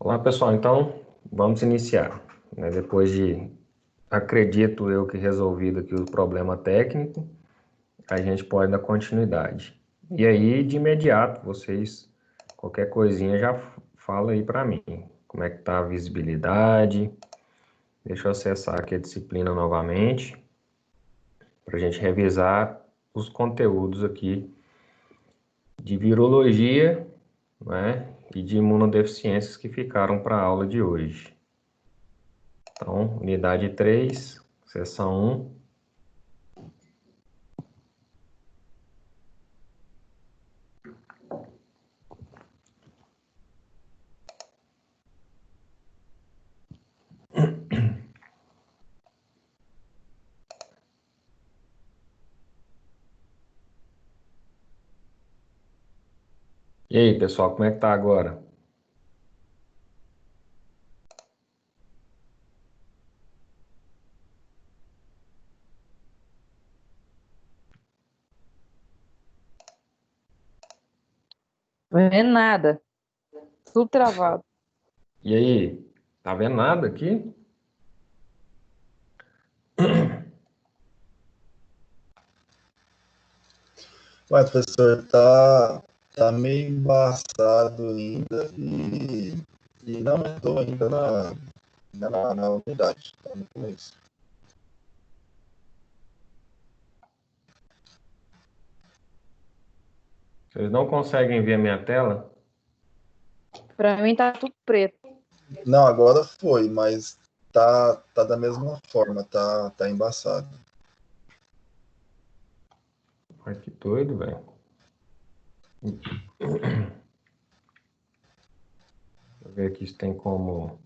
Olá, pessoal. Então, vamos iniciar, né? Depois de, acredito eu que resolvido aqui o problema técnico, a gente pode dar continuidade. E aí, de imediato, vocês, qualquer coisinha já fala aí para mim. Como é que tá a visibilidade? Deixa eu acessar aqui a disciplina novamente, para a gente revisar os conteúdos aqui de virologia, né? E de imunodeficiências que ficaram para a aula de hoje. Então, unidade 3, seção 1. E aí, pessoal, como é que tá agora? Vendo nada. Tudo travado. E aí, tá vendo nada aqui? Mas, professor, tá meio embaçado ainda e não entrou ainda na unidade. Tá no começo. Vocês não conseguem ver a minha tela? Pra mim tá tudo preto. Não, agora foi, mas tá da mesma forma, tá embaçado. Ai, que doido, velho. Deixa eu ver aqui se tem como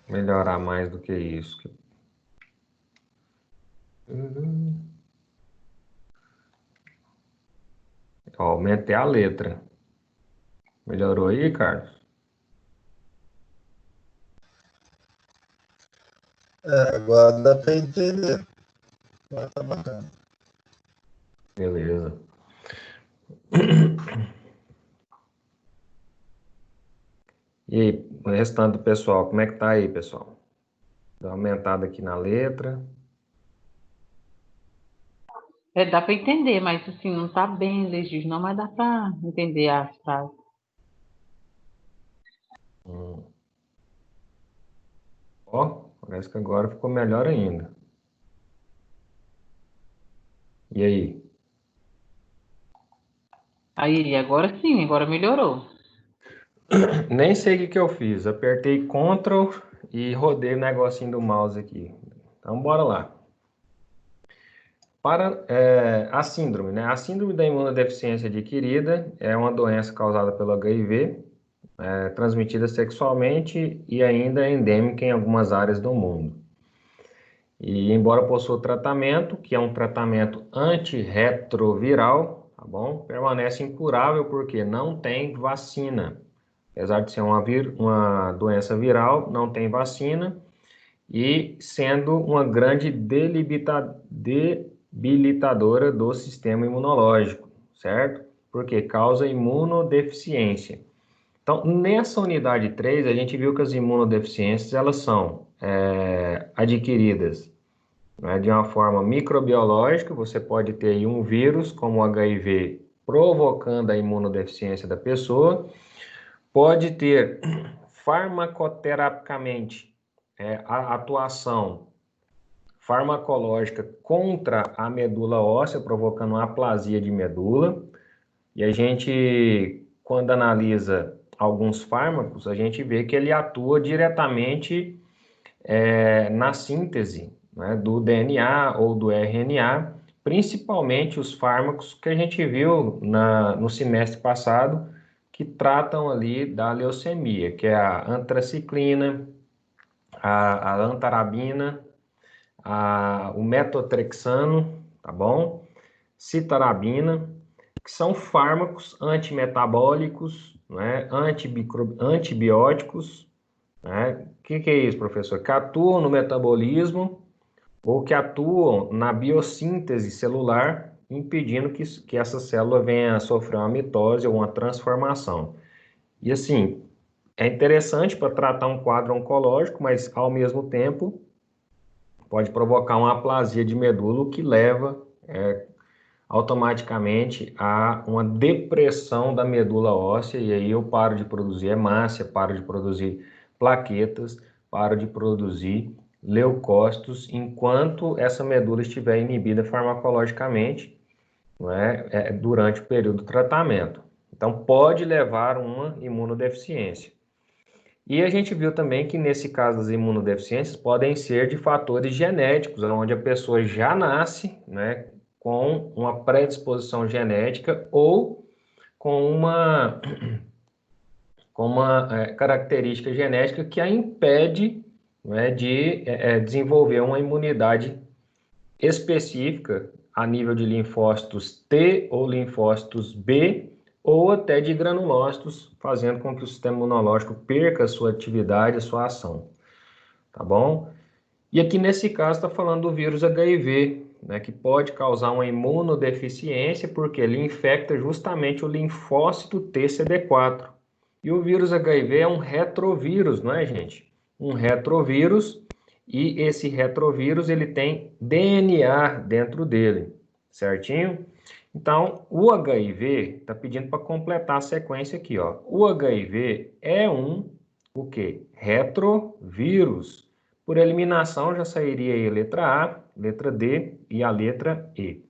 melhorar mais do que isso. Ó, aumentei a letra. Melhorou aí, Carlos? Agora dá para entender. Agora tá bacana. Beleza. E aí, o restante do pessoal, como é que tá aí, pessoal? Dá uma aumentada aqui na letra. Dá para entender, mas assim, não está bem legível, não, mas dá para entender as frases. Ó, parece que agora ficou melhor ainda. E aí? Aí, agora sim, agora melhorou. Nem sei o que eu fiz. Apertei Ctrl e rodei o negocinho do mouse aqui. Então, bora lá. Para a síndrome, né? A síndrome da imunodeficiência adquirida é uma doença causada pelo HIV, transmitida sexualmente e ainda é endêmica em algumas áreas do mundo. E embora possua tratamento, que é um tratamento antirretroviral, tá bom? Permanece incurável porque não tem vacina. Apesar de ser uma doença viral, não tem vacina e sendo uma grande debilitadora do sistema imunológico, certo? Porque causa imunodeficiência. Então, nessa unidade 3, a gente viu que as imunodeficiências, elas são adquiridas, né, de uma forma microbiológica. Você pode ter aí um vírus, como o HIV, provocando a imunodeficiência da pessoa. Pode ter farmacoterapicamente a atuação farmacológica contra a medula óssea, provocando uma aplasia de medula. E a gente, quando analisa alguns fármacos, a gente vê que ele atua diretamente na síntese, né, do DNA ou do RNA, principalmente os fármacos que a gente viu no semestre passado, que tratam ali da leucemia, que é a antraciclina, a antarabina, o metotrexano, tá bom? Citarabina, que são fármacos antimetabólicos, né? Antibióticos, né? O que é isso, professor? Que atuam no metabolismo ou que atuam na biossíntese celular, impedindo que essa célula venha a sofrer uma mitose ou uma transformação. E assim, é interessante para tratar um quadro oncológico, mas ao mesmo tempo pode provocar uma aplasia de medula, o que leva automaticamente a uma depressão da medula óssea, e aí eu paro de produzir hemácia, paro de produzir plaquetas, paro de produzir leucócitos, enquanto essa medula estiver inibida farmacologicamente, não é, durante o período do tratamento. Então, pode levar a uma imunodeficiência. E a gente viu também que, nesse caso, as imunodeficiências podem ser de fatores genéticos, onde a pessoa já nasce, né, com uma predisposição genética ou com uma característica genética que a impede, né, de desenvolver uma imunidade específica a nível de linfócitos T ou linfócitos B, ou até de granulócitos, fazendo com que o sistema imunológico perca a sua atividade, a sua ação. Tá bom? E aqui nesse caso está falando do vírus HIV, né, que pode causar uma imunodeficiência porque ele infecta justamente o linfócito TCD4. E o vírus HIV é um retrovírus, não é, gente? Um retrovírus, e esse retrovírus ele tem DNA dentro dele, certinho? Então, o HIV está pedindo para completar a sequência aqui, ó. O HIV é o quê? Retrovírus. Por eliminação, já sairia aí a letra A, letra D e a letra E.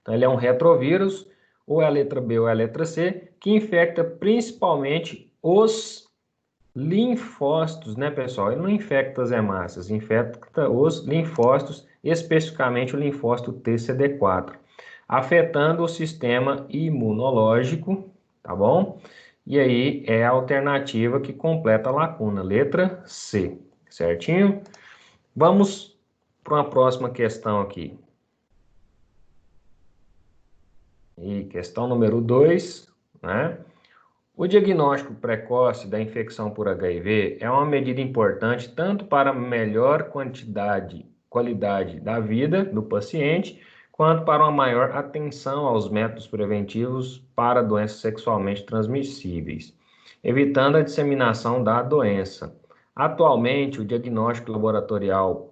Então, ele é um retrovírus, ou é a letra B ou é a letra C, que infecta principalmente os linfócitos, né, pessoal? Ele não infecta as hemácias, infecta os linfócitos, especificamente o linfócito TCD4, afetando o sistema imunológico, tá bom? E aí é a alternativa que completa a lacuna, letra C, certinho? Vamos para uma próxima questão aqui. E questão número 2, né? O diagnóstico precoce da infecção por HIV é uma medida importante tanto para melhor qualidade da vida do paciente, quanto para uma maior atenção aos métodos preventivos para doenças sexualmente transmissíveis, evitando a disseminação da doença. Atualmente, o diagnóstico laboratorial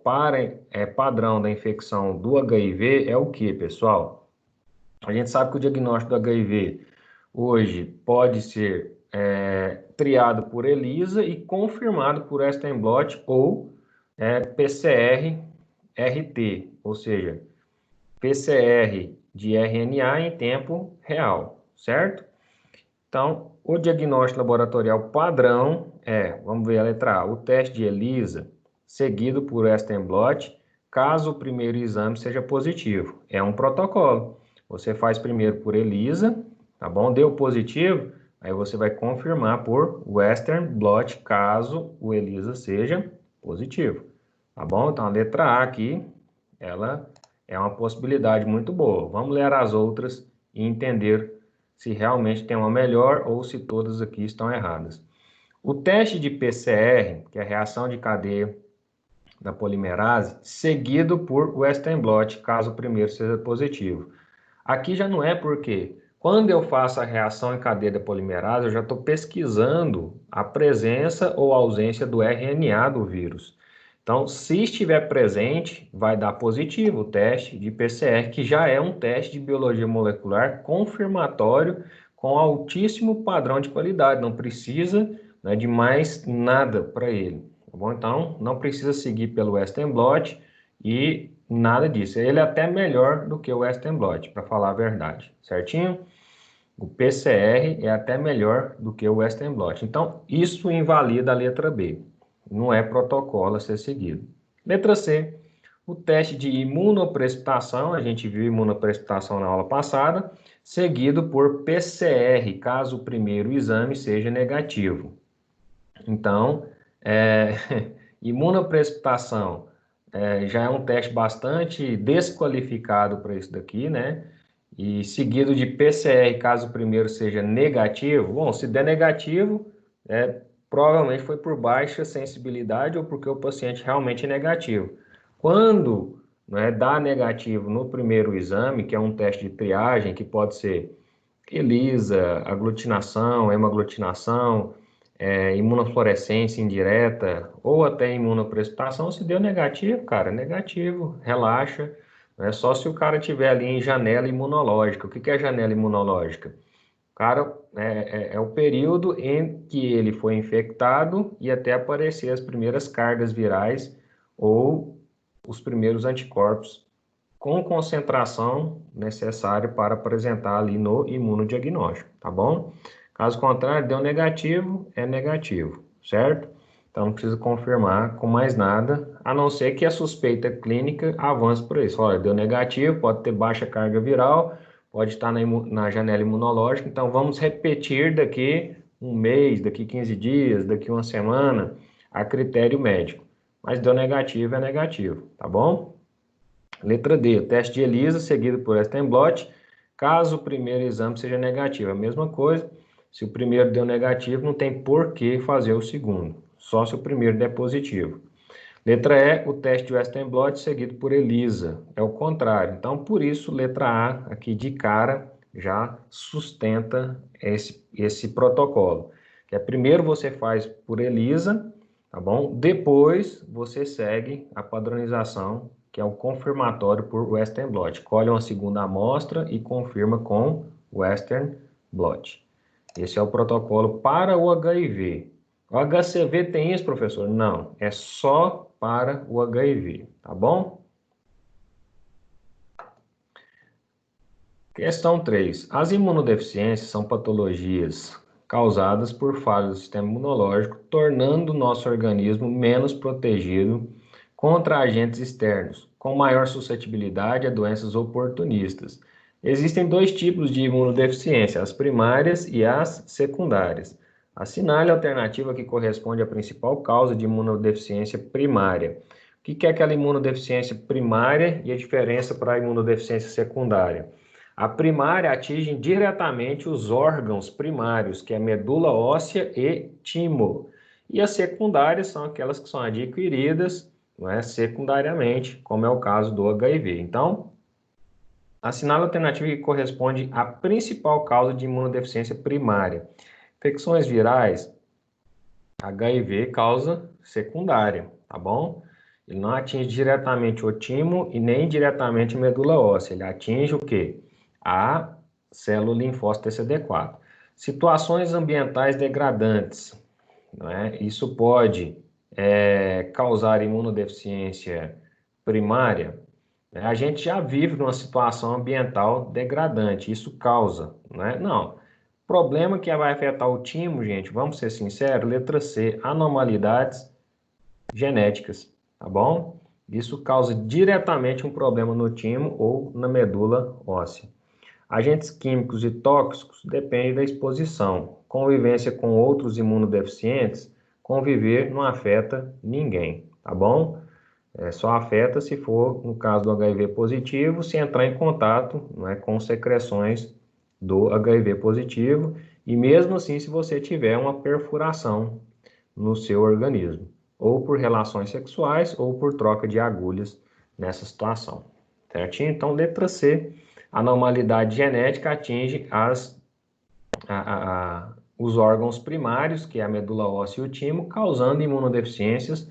padrão da infecção do HIV é o que, pessoal? A gente sabe que o diagnóstico do HIV hoje pode ser triado por ELISA e confirmado por Western blot ou PCR-RT, ou seja, PCR de RNA em tempo real, certo? Então, o diagnóstico laboratorial padrão vamos ver a letra A, o teste de ELISA seguido por Western blot, caso o primeiro exame seja positivo. É um protocolo. Você faz primeiro por ELISA, tá bom? Deu positivo, aí você vai confirmar por Western blot, caso o ELISA seja positivo, tá bom? Então, a letra A aqui, ela é uma possibilidade muito boa. Vamos ler as outras e entender se realmente tem uma melhor ou se todas aqui estão erradas. O teste de PCR, que é a reação de cadeia da polimerase, seguido por Western blot, caso o primeiro seja positivo. Aqui já não é porque, quando eu faço a reação em cadeia da polimerase, eu já estou pesquisando a presença ou ausência do RNA do vírus. Então, se estiver presente, vai dar positivo o teste de PCR, que já é um teste de biologia molecular confirmatório com altíssimo padrão de qualidade. Não precisa, né, de mais nada para ele. Tá bom? Então, não precisa seguir pelo Western blot e nada disso. Ele é até melhor do que o Western blot, para falar a verdade, certinho? O PCR é até melhor do que o Western blot. Então, isso invalida a letra B. Não é protocolo a ser seguido. Letra C, o teste de imunoprecipitação, a gente viu imunoprecipitação na aula passada, seguido por PCR, caso o primeiro exame seja negativo. Então, imunoprecipitação já é um teste bastante desqualificado para isso daqui, né? E seguido de PCR, caso o primeiro seja negativo. Bom, se der negativo, provavelmente foi por baixa sensibilidade ou porque o paciente realmente é negativo. Quando dá negativo no primeiro exame, que é um teste de triagem, que pode ser ELISA, aglutinação, hemaglutinação, imunofluorescência indireta ou até imunoprecipitação, se deu negativo, cara, negativo, relaxa. É só se o cara tiver ali em janela imunológica. O que é janela imunológica? O cara é o período em que ele foi infectado e até aparecer as primeiras cargas virais ou os primeiros anticorpos com concentração necessária para apresentar ali no imunodiagnóstico, tá bom? Caso contrário, deu negativo, é negativo, certo? Então, não precisa confirmar com mais nada, a não ser que a suspeita clínica avance por isso. Olha, deu negativo, pode ter baixa carga viral, pode estar na janela imunológica, então vamos repetir daqui um mês, daqui 15 dias, daqui uma semana, a critério médico. Mas deu negativo, é negativo, tá bom? Letra D, o teste de ELISA seguido por Western blot, caso o primeiro exame seja negativo. A mesma coisa, se o primeiro deu negativo, não tem por que fazer o segundo, só se o primeiro der positivo. Letra E, o teste de Western blot seguido por ELISA, é o contrário. Então, por isso, letra A, aqui de cara, já sustenta esse protocolo. Que é primeiro você faz por ELISA, tá bom? Depois você segue a padronização, que é o confirmatório por Western blot. Colhe uma segunda amostra e confirma com Western blot. Esse é o protocolo para o HIV. O HCV tem isso, professor? Não, é só para o HIV, tá bom? Questão 3. As imunodeficiências são patologias causadas por falhas do sistema imunológico, tornando o nosso organismo menos protegido contra agentes externos, com maior suscetibilidade a doenças oportunistas. Existem dois tipos de imunodeficiência, as primárias e as secundárias. Assinale a alternativa que corresponde à principal causa de imunodeficiência primária. O que é aquela imunodeficiência primária e a diferença para a imunodeficiência secundária? A primária atinge diretamente os órgãos primários, que é medula óssea e timo. E as secundárias são aquelas que são adquiridas, não é, secundariamente, como é o caso do HIV. Então, assinale a alternativa que corresponde à principal causa de imunodeficiência primária. Infecções virais, HIV causa secundária, tá bom? Ele não atinge diretamente o timo e nem diretamente a medula óssea. Ele atinge o quê? A célula linfócito TCD4. Situações ambientais degradantes, não é? Isso pode causar imunodeficiência primária. Né? A gente já vive numa situação ambiental degradante, isso causa, não é? Não. Problema que vai afetar o timo, gente, vamos ser sinceros, letra C, anormalidades genéticas, tá bom? Isso causa diretamente um problema no timo ou na medula óssea. Agentes químicos e tóxicos dependem da exposição. Convivência com outros imunodeficientes, conviver não afeta ninguém, tá bom? Só afeta se for, no caso do HIV positivo, se entrar em contato, não é, com secreções do HIV positivo, e mesmo assim se você tiver uma perfuração no seu organismo, ou por relações sexuais, ou por troca de agulhas nessa situação, certinho? Então, letra C, a anormalidade genética atinge os órgãos primários, que é a medula óssea e o timo, causando imunodeficiências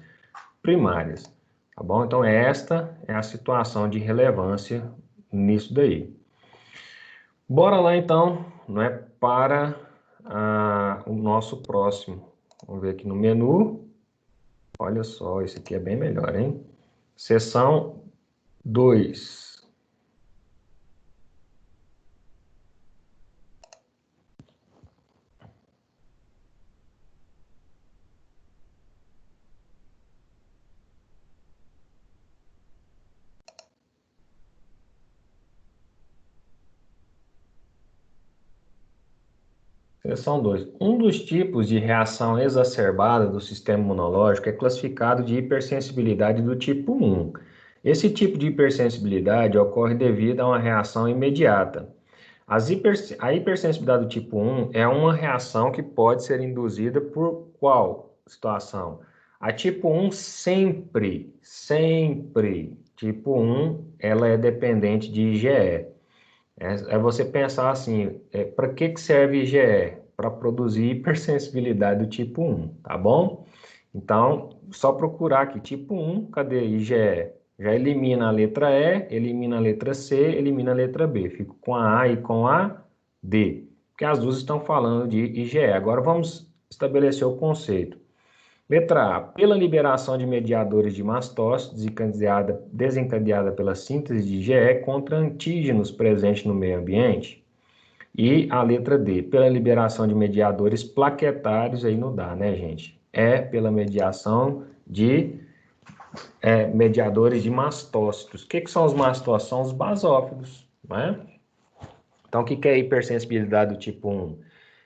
primárias, tá bom? Então, esta é a situação de relevância nisso daí. Bora lá, então, não é, para o nosso próximo. Vamos ver aqui no menu. Olha só, esse aqui é bem melhor, hein? Seção 2. Seção 2. Um dos tipos de reação exacerbada do sistema imunológico é classificado de hipersensibilidade do tipo 1. Esse tipo de hipersensibilidade ocorre devido a uma reação imediata. A hipersensibilidade do tipo 1 é uma reação que pode ser induzida por qual situação? A tipo 1 sempre, tipo 1, ela é dependente de IgE. É você pensar assim, para que serve IgE? Para produzir hipersensibilidade do tipo 1, tá bom? Então, só procurar aqui, tipo 1, cadê IgE? Já elimina a letra E, elimina a letra C, elimina a letra B. Fico com a A e com a D, porque as duas estão falando de IgE. Agora vamos estabelecer o conceito. Letra A, pela liberação de mediadores de mastócito desencadeada pela síntese de IgE contra antígenos presentes no meio ambiente. E a letra D, pela liberação de mediadores plaquetários, aí não dá, né, gente? É pela mediação de mediadores de mastócitos. O que são os mastócitos? São os basófilos, né? Então, o que é hipersensibilidade do tipo 1?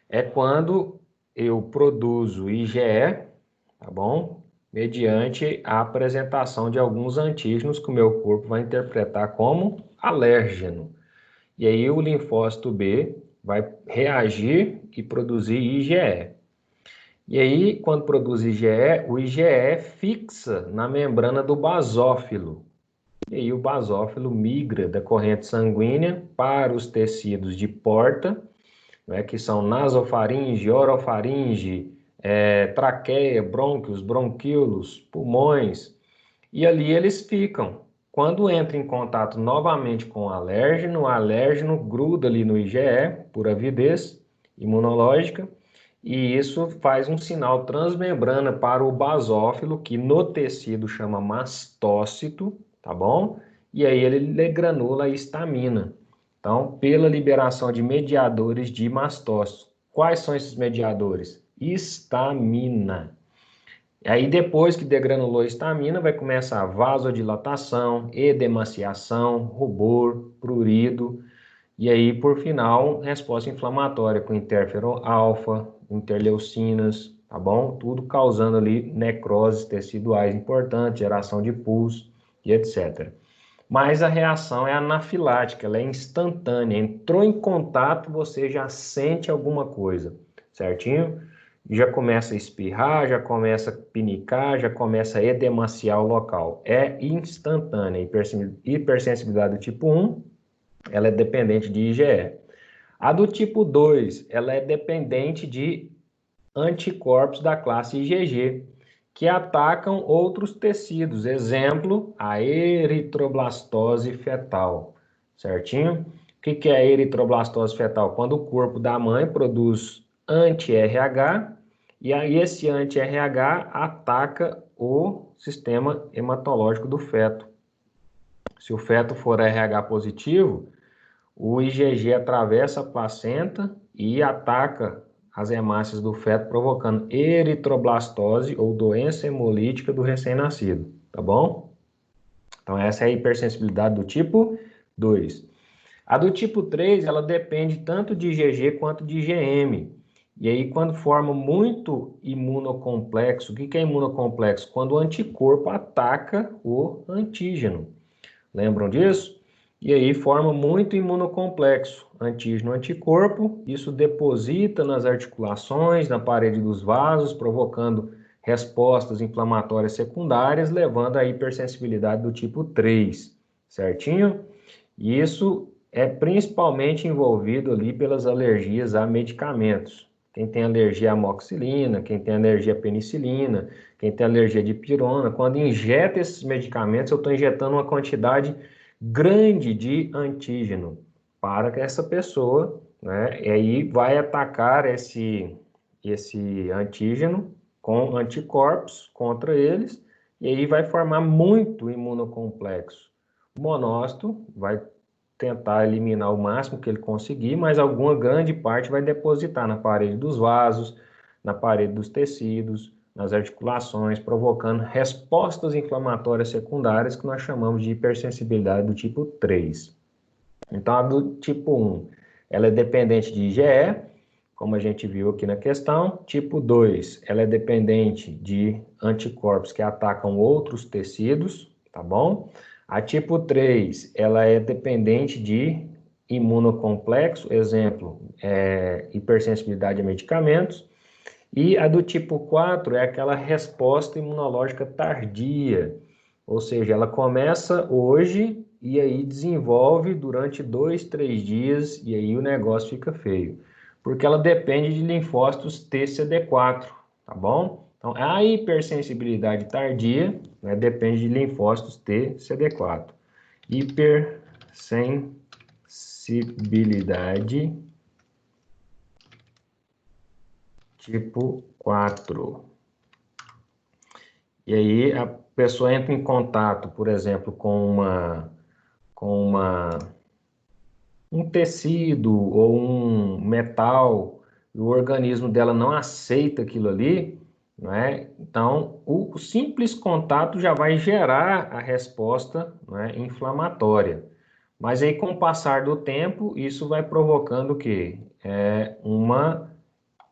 É quando eu produzo IgE, tá bom? Mediante a apresentação de alguns antígenos que o meu corpo vai interpretar como alérgeno. E aí o linfócito B vai reagir e produzir IgE. E aí, quando produz IgE, o IgE fixa na membrana do basófilo. E aí o basófilo migra da corrente sanguínea para os tecidos de porta, né, que são nasofaringe, orofaringe, traqueia, brônquios, bronquíolos, pulmões, e ali eles ficam. Quando entra em contato novamente com o alérgeno gruda ali no IgE, por avidez imunológica, e isso faz um sinal transmembrana para o basófilo, que no tecido chama mastócito, tá bom? E aí ele granula a histamina. Então, pela liberação de mediadores de mastócitos. Quais são esses mediadores? Histamina. E aí, depois que degranulou a histamina, vai começar a vasodilatação, edemaciação, rubor, prurido, e aí, por final, resposta inflamatória com interferon-alfa, interleucinas, tá bom? Tudo causando ali necroses teciduais importantes, geração de pus e etc. Mas a reação é anafilática, ela é instantânea. Entrou em contato, você já sente alguma coisa, certinho? Já começa a espirrar, já começa a pinicar, já começa a edemaciar o local. É instantânea. Hipersensibilidade do tipo 1, ela é dependente de IgE. A do tipo 2, ela é dependente de anticorpos da classe IgG, que atacam outros tecidos. Exemplo, a eritroblastose fetal, certinho? O que é a eritroblastose fetal? Quando o corpo da mãe produz anti-RH, e aí esse anti-RH ataca o sistema hematológico do feto. Se o feto for RH positivo, o IgG atravessa a placenta e ataca as hemácias do feto, provocando eritroblastose ou doença hemolítica do recém-nascido, tá bom? Então essa é a hipersensibilidade do tipo 2. A do tipo 3, ela depende tanto de IgG quanto de IgM. E aí, quando forma muito imunocomplexo, o que é imunocomplexo? Quando o anticorpo ataca o antígeno. Lembram disso? E aí forma muito imunocomplexo, antígeno-anticorpo, isso deposita nas articulações, na parede dos vasos, provocando respostas inflamatórias secundárias, levando à hipersensibilidade do tipo 3, certinho? E isso é principalmente envolvido ali pelas alergias a medicamentos. Quem tem alergia à amoxicilina, quem tem alergia à penicilina, quem tem alergia de pirona, quando injeta esses medicamentos, eu estou injetando uma quantidade grande de antígeno para que essa pessoa, né, e aí vai atacar esse antígeno com anticorpos contra eles, e aí vai formar muito imunocomplexo. O monócito vai tentar eliminar o máximo que ele conseguir, mas alguma grande parte vai depositar na parede dos vasos, na parede dos tecidos, nas articulações, provocando respostas inflamatórias secundárias que nós chamamos de hipersensibilidade do tipo 3. Então, a do tipo 1, ela é dependente de IgE, como a gente viu aqui na questão. Tipo 2, ela é dependente de anticorpos que atacam outros tecidos, tá bom? A tipo 3, ela é dependente de imunocomplexo, exemplo, hipersensibilidade a medicamentos. E a do tipo 4 é aquela resposta imunológica tardia, ou seja, ela começa hoje e aí desenvolve durante 2, 3 dias, e aí o negócio fica feio. Porque ela depende de linfócitos TCD4, tá bom? Então, a hipersensibilidade tardia, né, depende de linfócitos TCD4. Hipersensibilidade tipo 4. E aí a pessoa entra em contato, por exemplo, com um tecido ou um metal, e o organismo dela não aceita aquilo ali, não é? Então, o simples contato já vai gerar a resposta, não é, inflamatória. Mas aí, com o passar do tempo, isso vai provocando o quê? Uma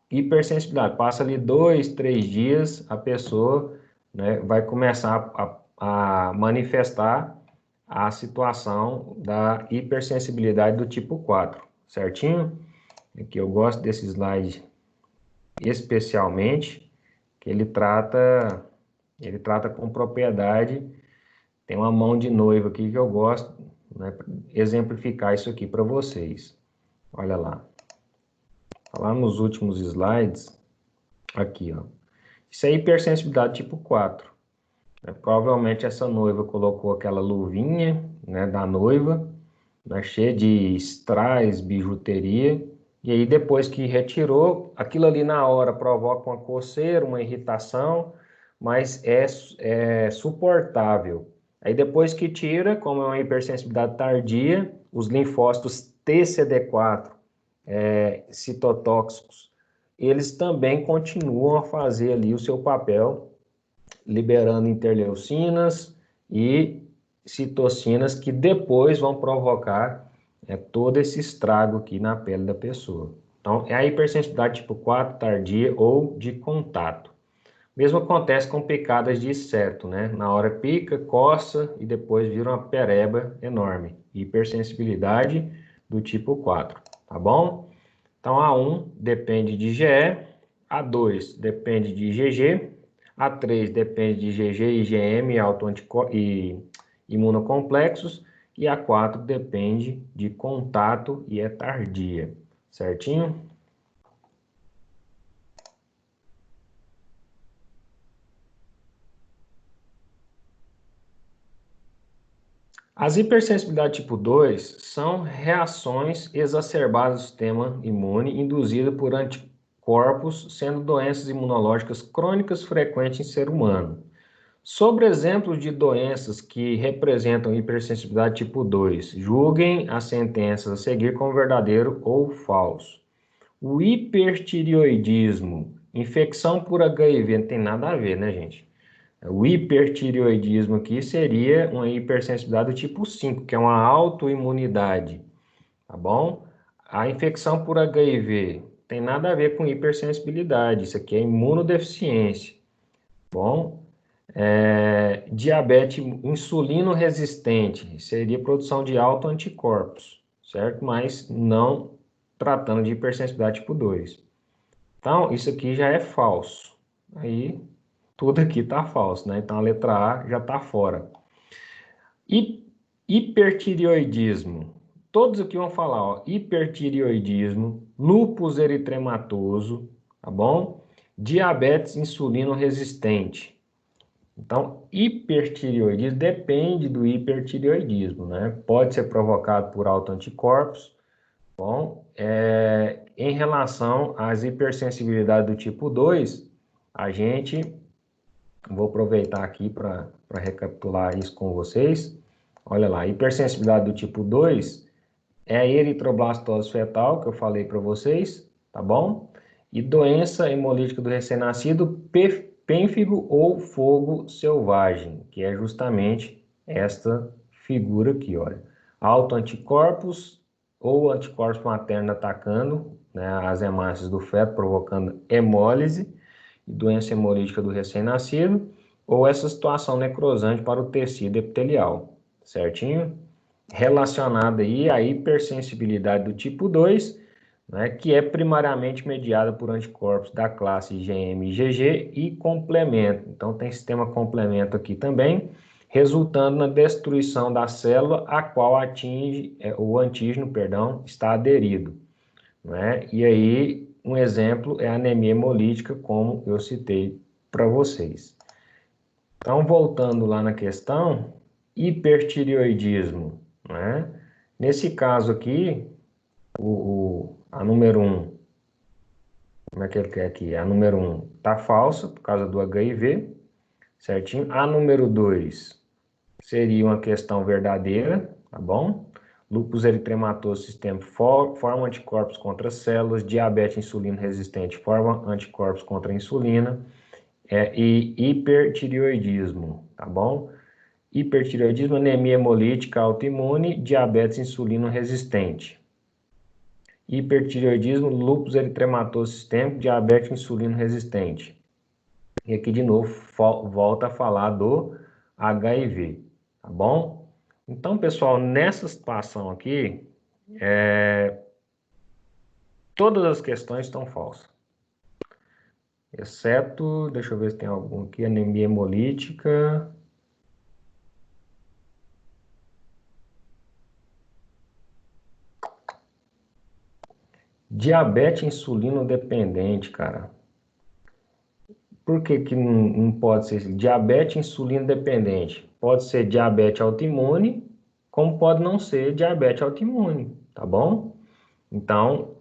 hipersensibilidade. Passa ali 2, 3 dias, a pessoa, né, vai começar a manifestar a situação da hipersensibilidade do tipo 4, certinho? Aqui eu gosto desse slide especialmente, que ele trata com propriedade. Tem uma mão de noiva aqui que eu gosto, né, exemplificar isso aqui para vocês. Olha lá. Lá nos últimos slides, aqui, ó. Isso é hipersensibilidade tipo 4. Provavelmente essa noiva colocou aquela luvinha, né, da noiva, né, cheia de strass, bijuteria, e aí depois que retirou, aquilo ali na hora provoca uma coceira, uma irritação, mas é suportável. Aí depois que tira, como é uma hipersensibilidade tardia, os linfócitos TCD4, citotóxicos, eles também continuam a fazer ali o seu papel, liberando interleucinas e citocinas que depois vão provocar todo esse estrago aqui na pele da pessoa. Então, é a hipersensibilidade tipo 4 tardia ou de contato. Mesmo acontece com picadas de inseto, né? Na hora pica, coça e depois vira uma pereba enorme. Hipersensibilidade do tipo 4, tá bom? Então, A1 depende de GE, A2 depende de IgG, A3 depende de IgG, IgM e imunocomplexos, e A4 depende de contato e é tardia, certinho? As hipersensibilidades tipo 2 são reações exacerbadas do sistema imune induzidas por anticorpos, sendo doenças imunológicas crônicas frequentes em ser humano. Sobre exemplos de doenças que representam hipersensibilidade tipo 2, julguem as sentenças a seguir como verdadeiro ou falso. O hipertireoidismo, infecção por HIV, não tem nada a ver, né, gente? O hipertireoidismo aqui seria uma hipersensibilidade do tipo 5, que é uma autoimunidade, tá bom? A infecção por HIV tem nada a ver com hipersensibilidade, isso aqui é imunodeficiência, bom? Diabetes insulino resistente seria produção de autoanticorpos, certo? Mas não tratando de hipersensibilidade tipo 2. Então, isso aqui já é falso. Aí, tudo aqui está falso, né? Então, a letra A já está fora. Hipertireoidismo. Todos aqui vão falar, ó, hipertireoidismo, lúpus eritematoso, tá bom? Diabetes insulino resistente. Então, hipertireoidismo depende do hipertireoidismo, né? Pode ser provocado por autoanticorpos. Bom, em relação às hipersensibilidades do tipo 2, vou aproveitar aqui para recapitular isso com vocês. Olha lá, hipersensibilidade do tipo 2 é a eritroblastose fetal, que eu falei para vocês, tá bom? E doença hemolítica do recém-nascido, pênfigo ou fogo selvagem, que é justamente esta figura aqui, olha. Autoanticorpos ou anticorpos maternos atacando, né, as hemácias do feto, provocando hemólise e doença hemolítica do recém-nascido, ou essa situação necrosante para o tecido epitelial, certinho? Relacionada aí à hipersensibilidade do tipo 2, né, que é primariamente mediada por anticorpos da classe IgM e IgG e complemento. Então, tem sistema complemento aqui também, resultando na destruição da célula a qual o antígeno, perdão, está aderido, né? E aí, um exemplo é a anemia hemolítica, como eu citei para vocês. Então, voltando lá na questão, hipertireoidismo, né? Nesse caso aqui, a número 1, como é que ele quer aqui? A número 1 está falsa, por causa do HIV, certinho? A número 2 seria uma questão verdadeira, tá bom? Lúpus eritematoso sistêmico forma anticorpos contra células, diabetes insulino resistente forma anticorpos contra a insulina, e hipertireoidismo, tá bom? Hipertireoidismo, anemia hemolítica autoimune, diabetes insulino resistente. Hipertireoidismo, lúpus eritematoso sistêmico, diabetes insulino resistente. E aqui de novo volta a falar do HIV, tá bom? Então, pessoal, nessa situação aqui, todas as questões estão falsas. Exceto, deixa eu ver se tem algum aqui, anemia hemolítica. Diabetes insulino dependente, cara. Por que que não pode ser diabetes insulino dependente? Pode ser diabetes autoimune, como pode não ser diabetes autoimune, tá bom? Então,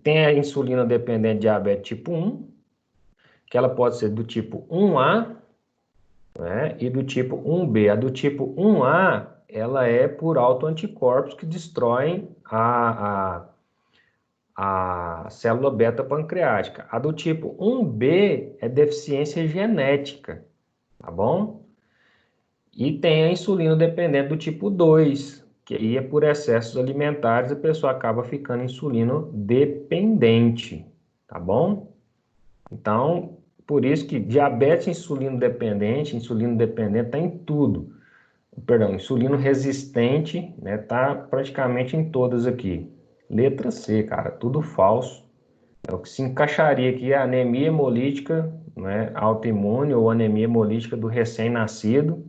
tem a insulina dependente diabetes tipo 1, que ela pode ser do tipo 1A, né, e do tipo 1B. A do tipo 1A, ela é por autoanticorpos que destroem a célula beta pancreática. A do tipo 1B é deficiência genética, tá bom? E tem a insulina dependente do tipo 2, que aí é por excessos alimentares, a pessoa acaba ficando insulino dependente, tá bom? Então, por isso que diabetes insulino dependente está em tudo. Perdão, insulino resistente, né, tá praticamente em todas aqui. Letra C, cara, tudo falso. É o que se encaixaria aqui, a anemia hemolítica, né, autoimune ou anemia hemolítica do recém-nascido.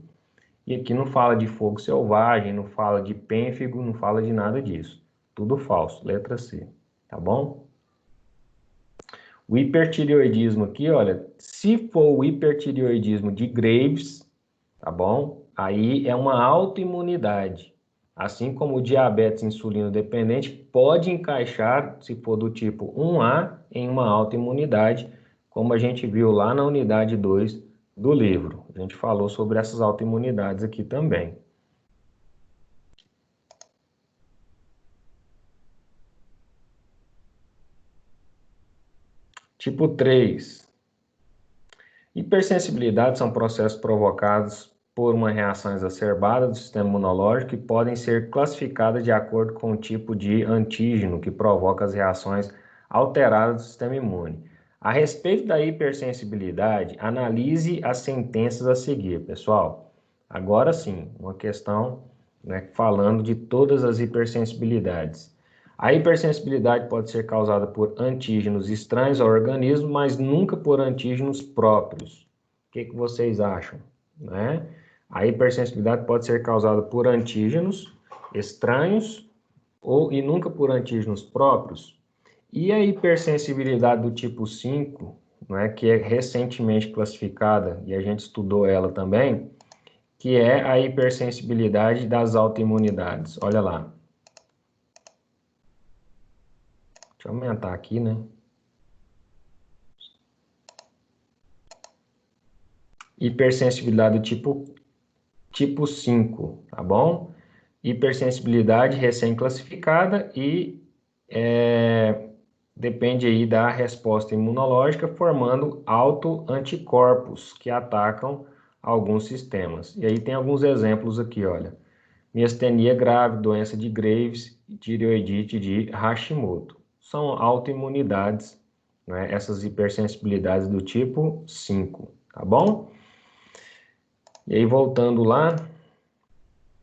E aqui não fala de fogo selvagem, não fala de pênfigo, não fala de nada disso. Tudo falso, letra C, tá bom? O hipertireoidismo aqui, olha, se for o hipertireoidismo de Graves, tá bom? Aí é uma autoimunidade. Assim como o diabetes insulino dependente pode encaixar, se for do tipo 1A, em uma autoimunidade, como a gente viu lá na unidade 2 do livro. A gente falou sobre essas autoimunidades aqui também. Tipo 3. Hipersensibilidade são processos provocados por uma reação exacerbada do sistema imunológico e podem ser classificadas de acordo com o tipo de antígeno que provoca as reações alteradas do sistema imune. A respeito da hipersensibilidade, analise as sentenças a seguir, pessoal. Agora sim, uma questão, né, falando de todas as hipersensibilidades. A hipersensibilidade pode ser causada por antígenos estranhos ao organismo, mas nunca por antígenos próprios. O que vocês acham, né? A hipersensibilidade pode ser causada por antígenos estranhos e nunca por antígenos próprios. E a hipersensibilidade do tipo 5, né, que é recentemente classificada, e a gente estudou ela também, que é a hipersensibilidade das autoimunidades. Olha lá. Deixa eu aumentar aqui, né? Hipersensibilidade do tipo 5, tá bom? Hipersensibilidade recém-classificada e depende aí da resposta imunológica, formando autoanticorpos que atacam alguns sistemas. E aí tem alguns exemplos aqui, olha. Miastenia grave, doença de Graves, tireoidite de Hashimoto. São autoimunidades, né? Essas hipersensibilidades do tipo 5, tá bom? E aí, voltando lá,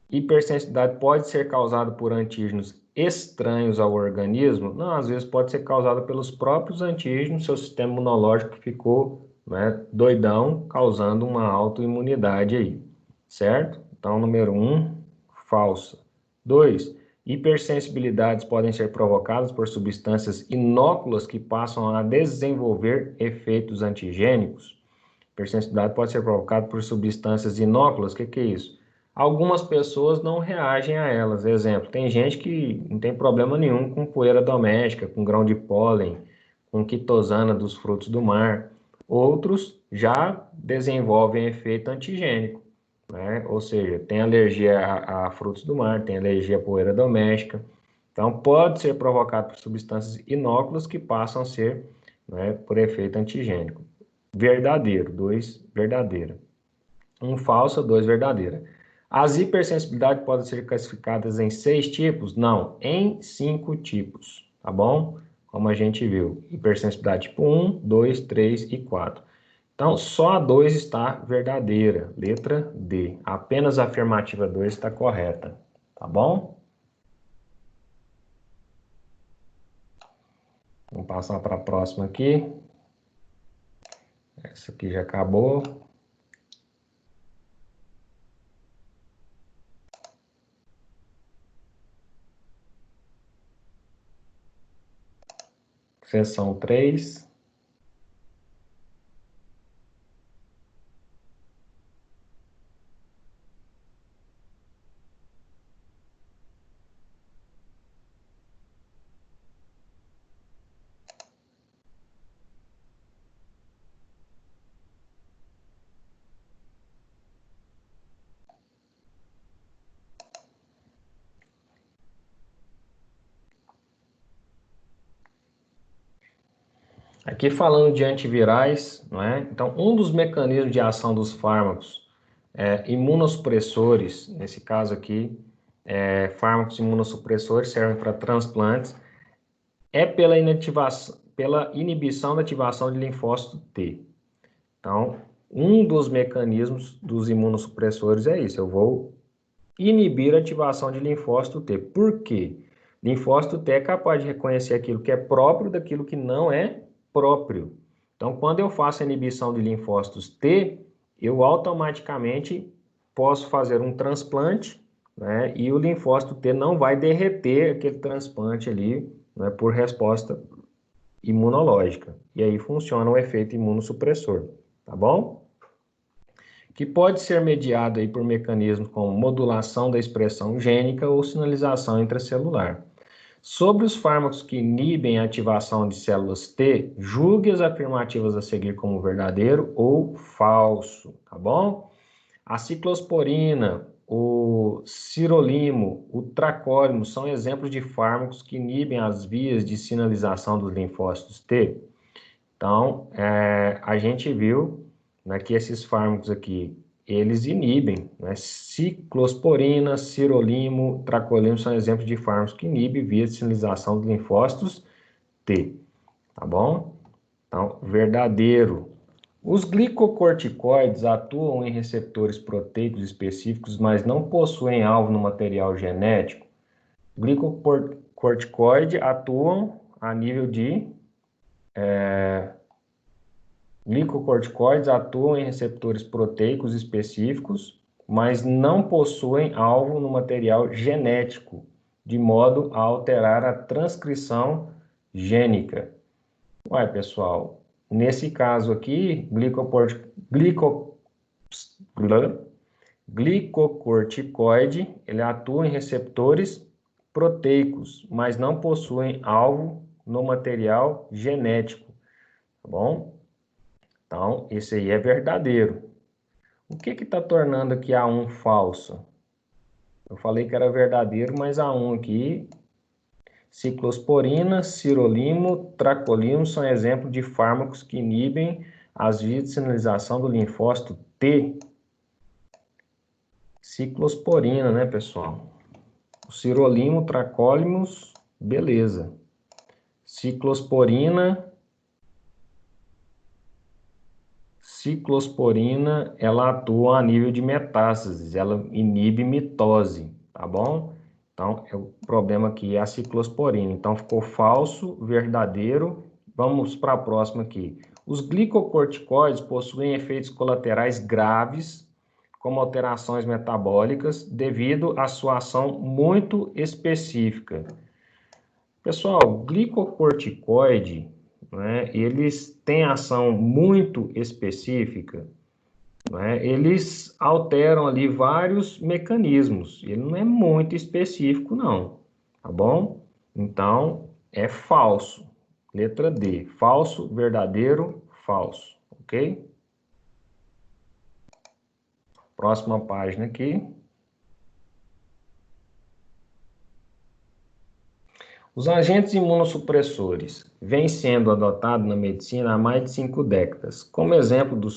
hipersensibilidade pode ser causada por antígenos estranhos ao organismo? Não, às vezes pode ser causada pelos próprios antígenos, seu sistema imunológico ficou, né, doidão, causando uma autoimunidade aí, certo? Então, número 1, falsa. 2, hipersensibilidades podem ser provocadas por substâncias inóculas que passam a desenvolver efeitos antigênicos. Hipersensibilidade pode ser provocada por substâncias inóculas. O que é isso? Algumas pessoas não reagem a elas. Exemplo, tem gente que não tem problema nenhum com poeira doméstica, com grão de pólen, com quitosana dos frutos do mar. Outros já desenvolvem efeito antigênico, né? Ou seja, tem alergia a frutos do mar, tem alergia à poeira doméstica. Então, pode ser provocado por substâncias inóculas que passam a ser, né, por efeito antigênico. Verdadeiro, 2, verdadeira. 1 falsa, 2 verdadeira. As hipersensibilidades podem ser classificadas em 6 tipos? Não, em 5 tipos, tá bom? Como a gente viu, hipersensibilidade tipo 1, 2, 3 e 4. Então, só a 2 está verdadeira, letra D. Apenas a afirmativa 2 está correta, tá bom? Vamos passar para a próxima aqui. Essa aqui já acabou. Seção 3. Aqui falando de antivirais, não é? Então, um dos mecanismos de ação dos fármacos imunossupressores, nesse caso aqui, fármacos imunossupressores servem para transplantes, é pela inibição da ativação de linfócito T. Então, um dos mecanismos dos imunossupressores é isso, eu vou inibir a ativação de linfócito T. Por quê? Linfócito T é capaz de reconhecer aquilo que é próprio daquilo que não é próprio. Então, quando eu faço a inibição de linfócitos T, eu automaticamente posso fazer um transplante, né, e o linfócito T não vai derreter aquele transplante ali, né, por resposta imunológica. E aí funciona o efeito imunossupressor, tá bom? Que pode ser mediado aí por mecanismos como modulação da expressão gênica ou sinalização intracelular. Sobre os fármacos que inibem a ativação de células T, julgue as afirmativas a seguir como verdadeiro ou falso, tá bom? A ciclosporina, o sirolimo, o tracólimo são exemplos de fármacos que inibem as vias de sinalização dos linfócitos T. Então, a gente viu, né, que esses fármacos aqui, eles inibem, né? Ciclosporina, sirolimo, tracolimo são exemplos de fármacos que inibem via de sinalização dos linfócitos T, tá bom? Então, verdadeiro. Os glicocorticoides atuam em receptores proteicos específicos, mas não possuem alvo no material genético. Glicocorticoides atuam a nível de glicocorticoides atuam em receptores proteicos específicos, mas não possuem alvo no material genético, de modo a alterar a transcrição gênica. Ué, pessoal, nesse caso aqui, glicocorticoide, ele atua em receptores proteicos, mas não possuem alvo no material genético, tá bom? Então, esse aí é verdadeiro. O que está tornando aqui a 1 falsa? Eu falei que era verdadeiro, mas a 1 aqui, ciclosporina, sirolimo, tracolimo são exemplos de fármacos que inibem as vias de sinalização do linfócito T. Ciclosporina, né, pessoal? O sirolimo, tracólimos, beleza. Ciclosporina, ela atua a nível de metástases, ela inibe mitose, tá bom? Então, o problema aqui é a ciclosporina. Então, ficou falso, verdadeiro. Vamos para a próxima aqui. Os glicocorticoides possuem efeitos colaterais graves como alterações metabólicas, devido à sua ação muito específica. Pessoal, glicocorticoide, né, eles têm ação muito específica, né, eles alteram ali vários mecanismos, ele não é muito específico não, tá bom? Então, é falso. Letra D, falso, verdadeiro, falso, ok? Próxima página aqui. Os agentes imunossupressores vêm sendo adotados na medicina há mais de 5 décadas, como exemplo dos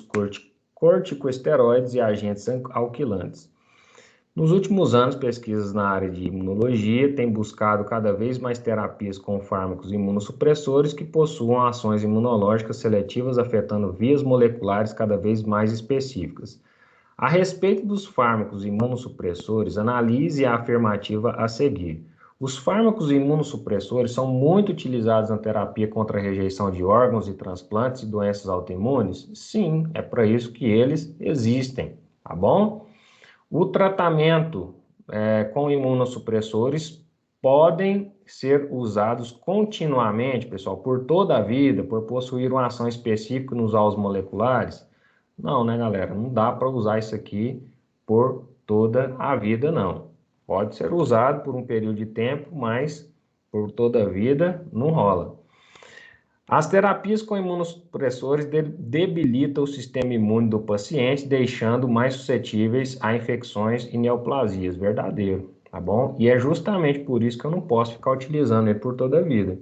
corticosteroides e agentes alquilantes. Nos últimos anos, pesquisas na área de imunologia têm buscado cada vez mais terapias com fármacos imunossupressores que possuam ações imunológicas seletivas afetando vias moleculares cada vez mais específicas. A respeito dos fármacos imunossupressores, analise a afirmativa a seguir. Os fármacos imunossupressores são muito utilizados na terapia contra a rejeição de órgãos e transplantes e doenças autoimunes? Sim, é para isso que eles existem, tá bom? O tratamento com imunossupressores podem ser usados continuamente, pessoal, por toda a vida, por possuir uma ação específica nos alvos moleculares? Não, né, galera? Não dá para usar isso aqui por toda a vida, não. Pode ser usado por um período de tempo, mas por toda a vida não rola. As terapias com imunossupressores debilitam o sistema imune do paciente, deixando mais suscetíveis a infecções e neoplasias. Verdadeiro, tá bom? E é justamente por isso que eu não posso ficar utilizando ele por toda a vida.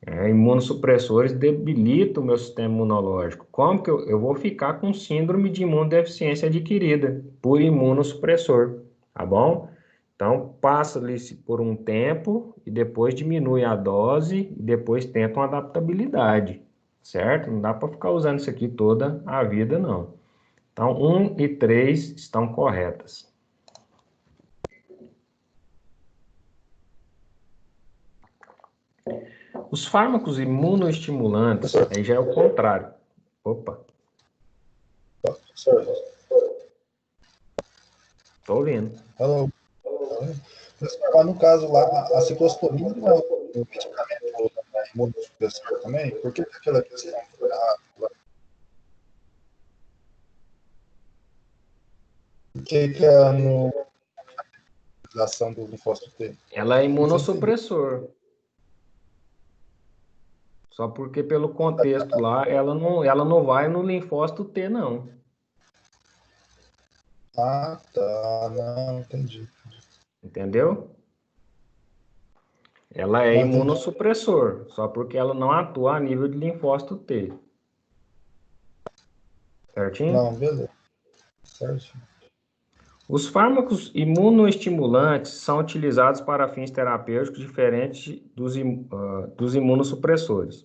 Imunossupressores debilitam o meu sistema imunológico. Como que eu vou ficar com síndrome de imunodeficiência adquirida por imunossupressor, tá bom? Então, passa-lhe por um tempo e depois diminui a dose e depois tenta uma adaptabilidade, certo? Não dá para ficar usando isso aqui toda a vida, não. Então, 1 e 3 estão corretas. Os fármacos imunoestimulantes, aí já é o contrário. Opa, tô ouvindo. Hello. Mas no caso lá, a ciclosporina não é um medicamento imunossupressor também? Por que aquela questão foi errada? Por que é a utilização do linfócito T? Ela é imunossupressor. Só porque pelo contexto lá, ela não vai no linfócito T, não. Ah, tá. Não, entendi. Entendeu? Ela é imunossupressor, só porque ela não atua a nível de linfócito T. Certinho? Não, beleza. Certo. Os fármacos imunoestimulantes são utilizados para fins terapêuticos diferentes dos imunossupressores,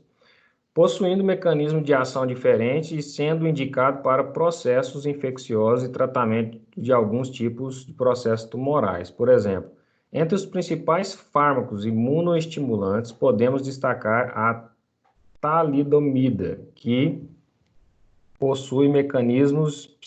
possuindo mecanismo de ação diferente e sendo indicado para processos infecciosos e tratamento de alguns tipos de processos tumorais. Por exemplo, entre os principais fármacos imunoestimulantes, podemos destacar a talidomida, que possui mecanismos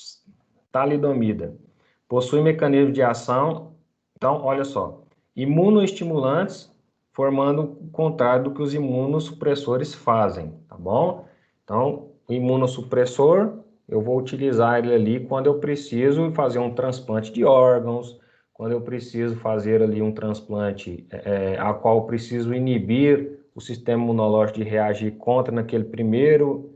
de ação. Então, olha só, imunoestimulantes formando o contrário do que os imunossupressores fazem, tá bom? Então, o imunossupressor, eu vou utilizar ele ali quando eu preciso fazer um transplante de órgãos, quando eu preciso fazer ali um transplante a qual eu preciso inibir o sistema imunológico de reagir contra naquele primeiro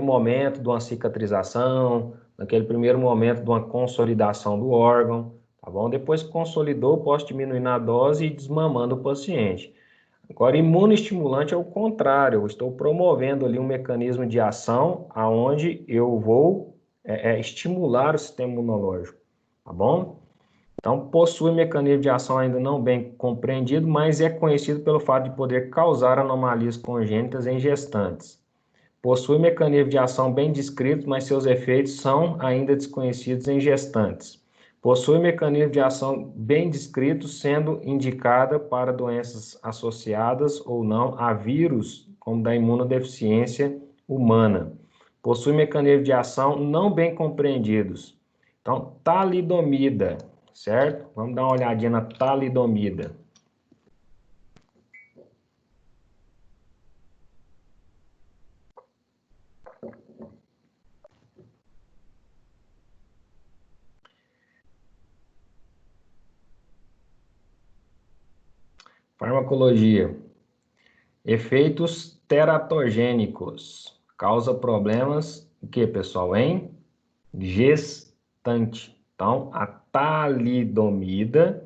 momento de uma cicatrização, naquele primeiro momento de uma consolidação do órgão, tá bom? Depois que consolidou, posso diminuir na dose e ir desmamando o paciente. Agora, imunoestimulante é o contrário, eu estou promovendo ali um mecanismo de ação aonde eu vou estimular o sistema imunológico, tá bom? Então, possui mecanismo de ação ainda não bem compreendido, mas é conhecido pelo fato de poder causar anomalias congênitas em gestantes. Possui mecanismo de ação bem descritos, mas seus efeitos são ainda desconhecidos em gestantes. Possui mecanismo de ação bem descritos, sendo indicada para doenças associadas ou não a vírus, como da imunodeficiência humana. Possui mecanismo de ação não bem compreendidos. Então, talidomida, certo? Vamos dar uma olhadinha na talidomida. Farmacologia. Efeitos teratogênicos. Causa problemas, o que, pessoal? Em gestante. Então, a talidomida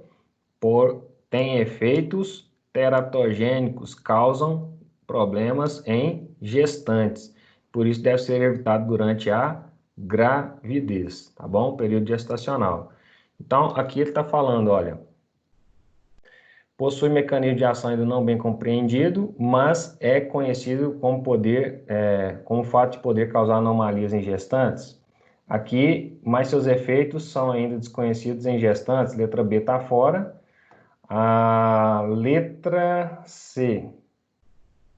tem efeitos teratogênicos, causam problemas em gestantes. Por isso, deve ser evitado durante a gravidez, tá bom? Período gestacional. Então, aqui ele está falando, olha, possui mecanismo de ação ainda não bem compreendido, mas é conhecido como como fato de poder causar anomalias em gestantes. Aqui, mas seus efeitos são ainda desconhecidos em gestantes. Letra B está fora. A letra C,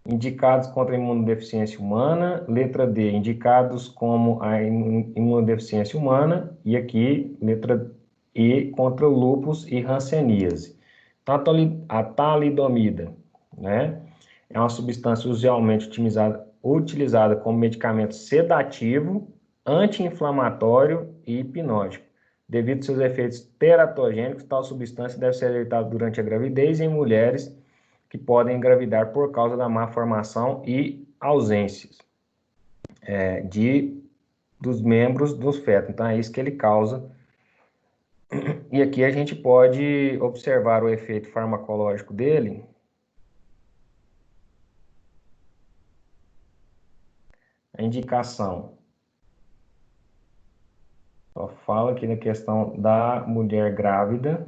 indicados contra a imunodeficiência humana. Letra D, indicados como a imunodeficiência humana. E aqui, letra E, contra o lúpus e hanseníase. A talidomida, né, é uma substância usualmente utilizada como medicamento sedativo, anti-inflamatório e hipnótico. Devido aos seus efeitos teratogênicos, tal substância deve ser evitada durante a gravidez em mulheres que podem engravidar por causa da má formação e ausências dos membros dos fetos. Então, é isso que ele causa. E aqui a gente pode observar o efeito farmacológico dele. A indicação. Só fala aqui na questão da mulher grávida.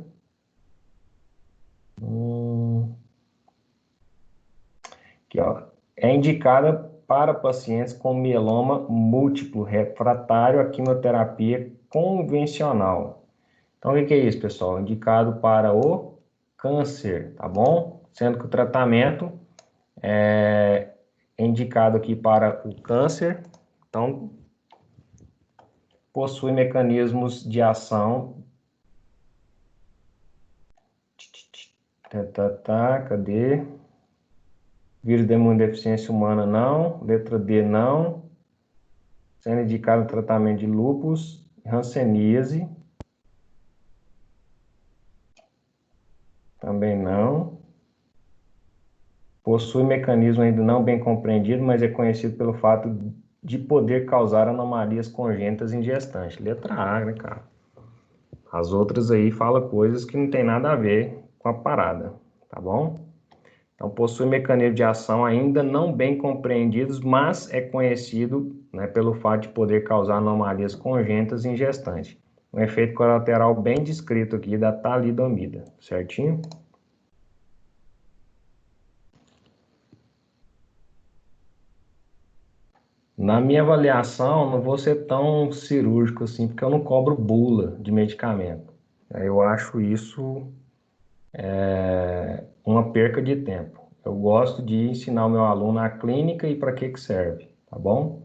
Aqui, ó. É indicada para pacientes com mieloma múltiplo refratário à quimioterapia convencional. Então, o que é isso, pessoal? Indicado para o câncer, tá bom? Sendo que o tratamento é indicado aqui para o câncer, então possui mecanismos de ação. Cadê? Vírus da imunodeficiência humana, não. Letra D, não. Sendo indicado no tratamento de lúpus, hanseníase. Também não. Possui mecanismo ainda não bem compreendido, mas é conhecido pelo fato de poder causar anomalias congênitas em gestantes. Letra A, né, cara? As outras aí falam coisas que não tem nada a ver com a parada, tá bom? Então, possui mecanismos de ação ainda não bem compreendidos, mas é conhecido, né, pelo fato de poder causar anomalias congênitas em gestantes. Um efeito colateral bem descrito aqui da talidomida, certinho? Na minha avaliação, não vou ser tão cirúrgico assim, porque eu não cobro bula de medicamento. Eu acho isso uma perca de tempo. Eu gosto de ensinar o meu aluno a clínica e para que serve, tá bom?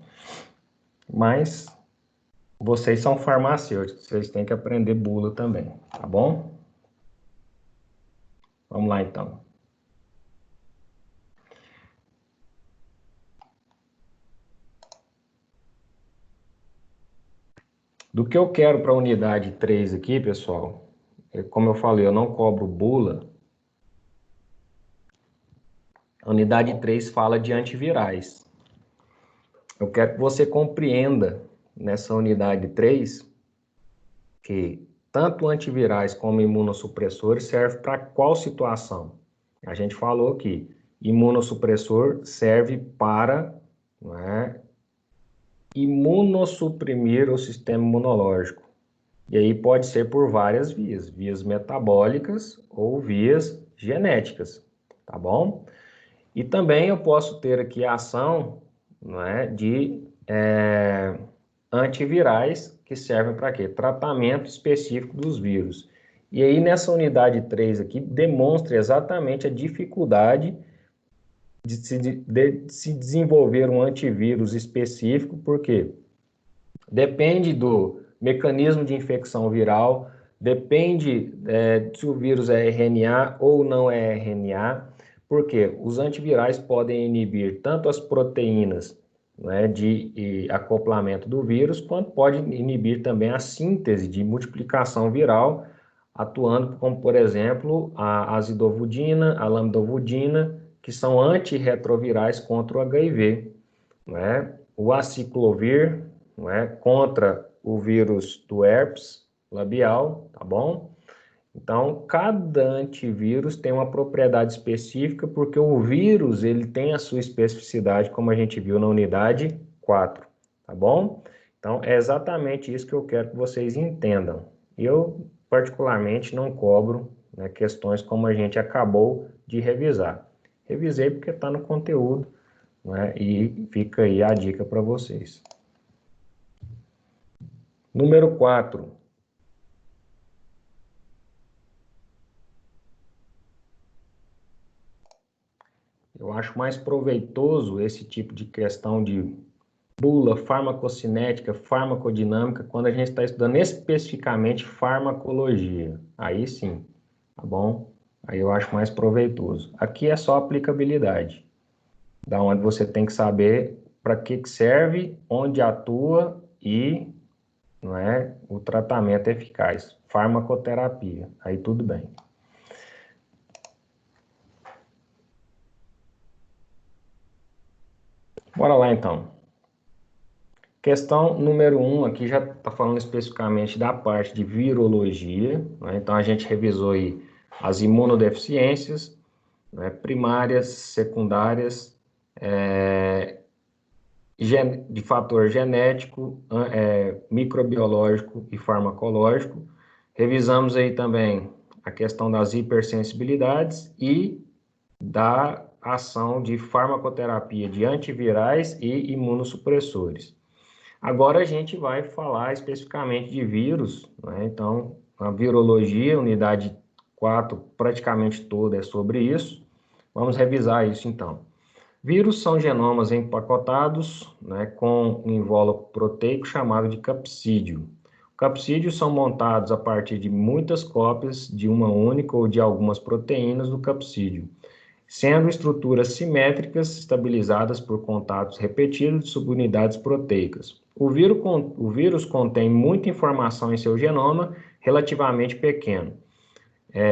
Mas vocês são farmacêuticos, vocês têm que aprender bula também, tá bom? Vamos lá, então. Do que eu quero para a unidade 3 aqui, pessoal, como eu falei, eu não cobro bula. A unidade 3 fala de antivirais. Eu quero que você compreenda nessa unidade 3 que tanto antivirais como imunossupressores servem para qual situação? A gente falou que imunossupressor serve para, não é, imunossuprimir o sistema imunológico. E aí pode ser por várias vias, vias metabólicas ou vias genéticas, tá bom? E também eu posso ter aqui a ação, não é, de antivirais que servem para quê? Tratamento específico dos vírus. E aí nessa unidade 3 aqui demonstra exatamente a dificuldade de se desenvolver um antivírus específico, porque depende mecanismo de infecção viral, depende se o vírus é RNA ou não é RNA, porque os antivirais podem inibir tanto as proteínas, né, de acoplamento do vírus, quanto pode inibir também a síntese de multiplicação viral, atuando como, por exemplo, a azidovudina, a lambdovudina, que são antirretrovirais contra o HIV, né? O aciclovir, né, contra o vírus do herpes labial, tá bom? Então, cada antivírus tem uma propriedade específica, porque o vírus ele tem a sua especificidade, como a gente viu na unidade 4, tá bom? Então, é exatamente isso que eu quero que vocês entendam. Eu, particularmente, não cobro, né, questões como a gente acabou de revisar. Revisei porque está no conteúdo, né, e fica aí a dica para vocês. Número 4. Eu acho mais proveitoso esse tipo de questão de bula, farmacocinética, farmacodinâmica, quando a gente está estudando especificamente farmacologia. Aí sim, tá bom? Aí eu acho mais proveitoso. Aqui é só aplicabilidade, da onde você tem que saber para que serve, onde atua e, não é, o tratamento eficaz. Farmacoterapia, aí tudo bem. Bora lá, então. Questão número 1, aqui já está falando especificamente da parte de virologia, né? Então, a gente revisou aí as imunodeficiências, né, primárias, secundárias, de fator genético, microbiológico e farmacológico. Revisamos aí também a questão das hipersensibilidades e da ação de farmacoterapia de antivirais e imunossupressores. Agora a gente vai falar especificamente de vírus, né? Então, a virologia, unidade 4, praticamente toda é sobre isso. Vamos revisar isso então. Vírus são genomas empacotados, né, com um invólucro proteico chamado de capsídeo. Capsídeos são montados a partir de muitas cópias de uma única ou de algumas proteínas do capsídeo, sendo estruturas simétricas estabilizadas por contatos repetidos de subunidades proteicas. O vírus contém muita informação em seu genoma, relativamente pequeno.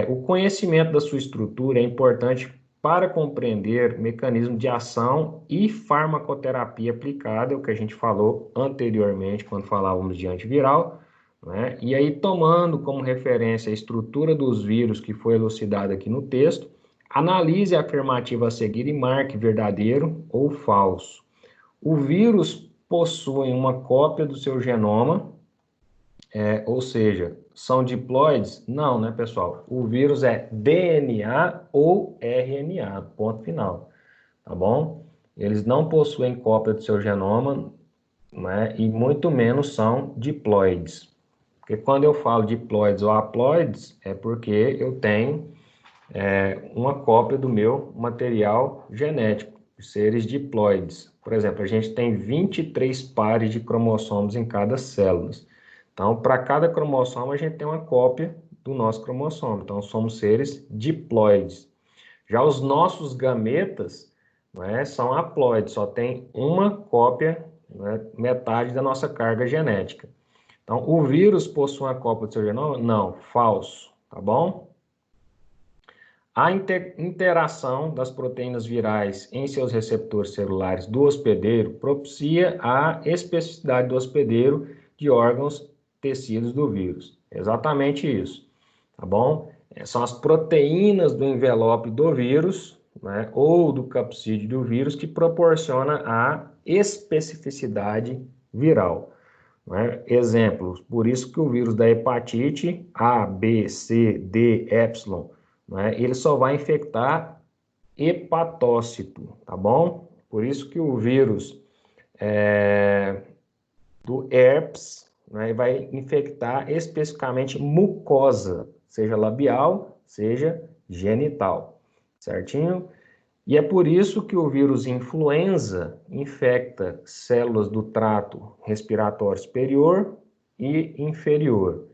O conhecimento da sua estrutura é importante para compreender mecanismo de ação e farmacoterapia aplicada, o que a gente falou anteriormente, quando falávamos de antiviral, né? E aí, tomando como referência a estrutura dos vírus que foi elucidada aqui no texto, analise a afirmativa a seguir e marque verdadeiro ou falso. O vírus possui uma cópia do seu genoma, ou seja, são diploides? Não, né, pessoal? O vírus é DNA ou RNA, ponto final, tá bom? Eles não possuem cópia do seu genoma, né, e muito menos são diploides. Porque quando eu falo diploides ou haploides, é porque eu tenho uma cópia do meu material genético, de seres diploides. Por exemplo, a gente tem 23 pares de cromossomos em cada célula. Então, para cada cromossomo, a gente tem uma cópia do nosso cromossomo. Então, somos seres diploides. Já os nossos gametas, né, são haploides, só tem uma cópia, né, metade da nossa carga genética. Então, o vírus possui uma cópia do seu genoma? Não, falso, tá bom? A interação das proteínas virais em seus receptores celulares do hospedeiro propicia a especificidade do hospedeiro de órgãos, tecidos do vírus. Exatamente isso, tá bom? São as proteínas do envelope do vírus, né, ou do capsídeo do vírus que proporciona a especificidade viral. Né? Exemplos, por isso que o vírus da hepatite A, B, C, D, Epsilon, né, ele só vai infectar hepatócito, tá bom? Por isso que o vírus do herpes, né, vai infectar especificamente mucosa, seja labial, seja genital, certinho? E é por isso que o vírus influenza infecta células do trato respiratório superior e inferior.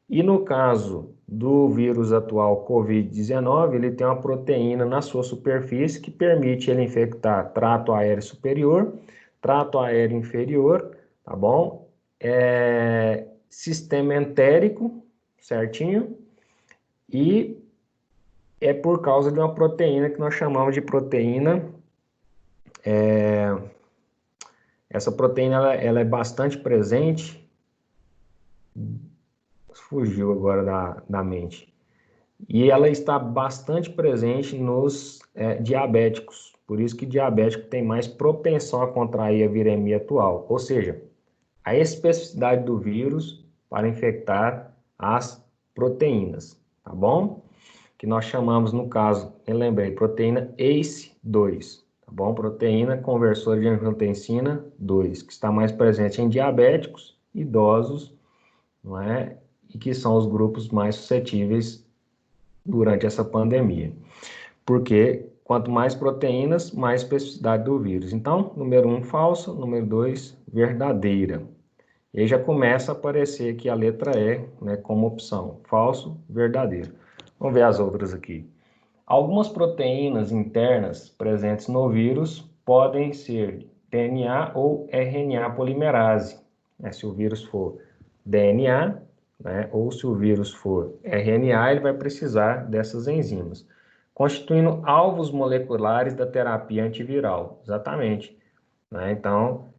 E no caso do vírus atual COVID-19, ele tem uma proteína na sua superfície que permite ele infectar trato aéreo superior, trato aéreo inferior, tá bom? Sistema entérico, certinho? E é por causa de uma proteína que nós chamamos de proteína. Essa proteína ela é bastante presente. Fugiu agora da mente. E ela está bastante presente nos diabéticos. Por isso que diabético tem mais propensão a contrair a viremia atual. Ou seja, a especificidade do vírus para infectar as proteínas, tá bom? Que nós chamamos, no caso, eu lembrei, proteína ACE2, tá bom? Proteína conversora de angiotensina 2, que está mais presente em diabéticos, idosos, não é? E que são os grupos mais suscetíveis durante essa pandemia. Porque quanto mais proteínas, mais especificidade do vírus. Então, número 1, falso, número 2, verdadeira. E aí já começa a aparecer aqui a letra E, né, como opção, falso, verdadeiro. Vamos ver as outras aqui. Algumas proteínas internas presentes no vírus podem ser DNA ou RNA polimerase, né? Se o vírus for DNA, né, ou se o vírus for RNA, ele vai precisar dessas enzimas, constituindo alvos moleculares da terapia antiviral. Exatamente, né? Então,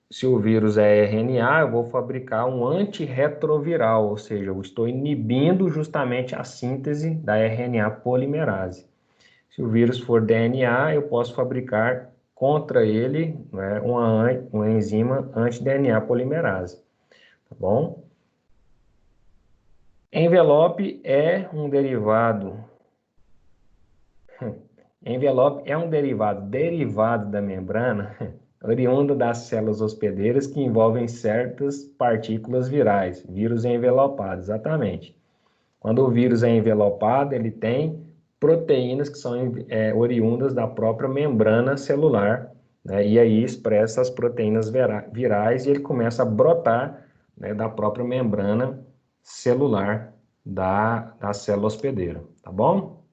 se o vírus é RNA, eu vou fabricar um antirretroviral, ou seja, eu estou inibindo justamente a síntese da RNA polimerase. Se o vírus for DNA, eu posso fabricar contra ele, né, uma enzima anti-DNA polimerase, tá bom? Envelope é um derivado. Envelope é um derivado da membrana, oriunda das células hospedeiras que envolvem certas partículas virais, vírus envelopado, exatamente. Quando o vírus é envelopado, ele tem proteínas que são oriundas da própria membrana celular, né? E aí expressa as proteínas virais e ele começa a brotar, né, da própria membrana celular da célula hospedeira, tá bom?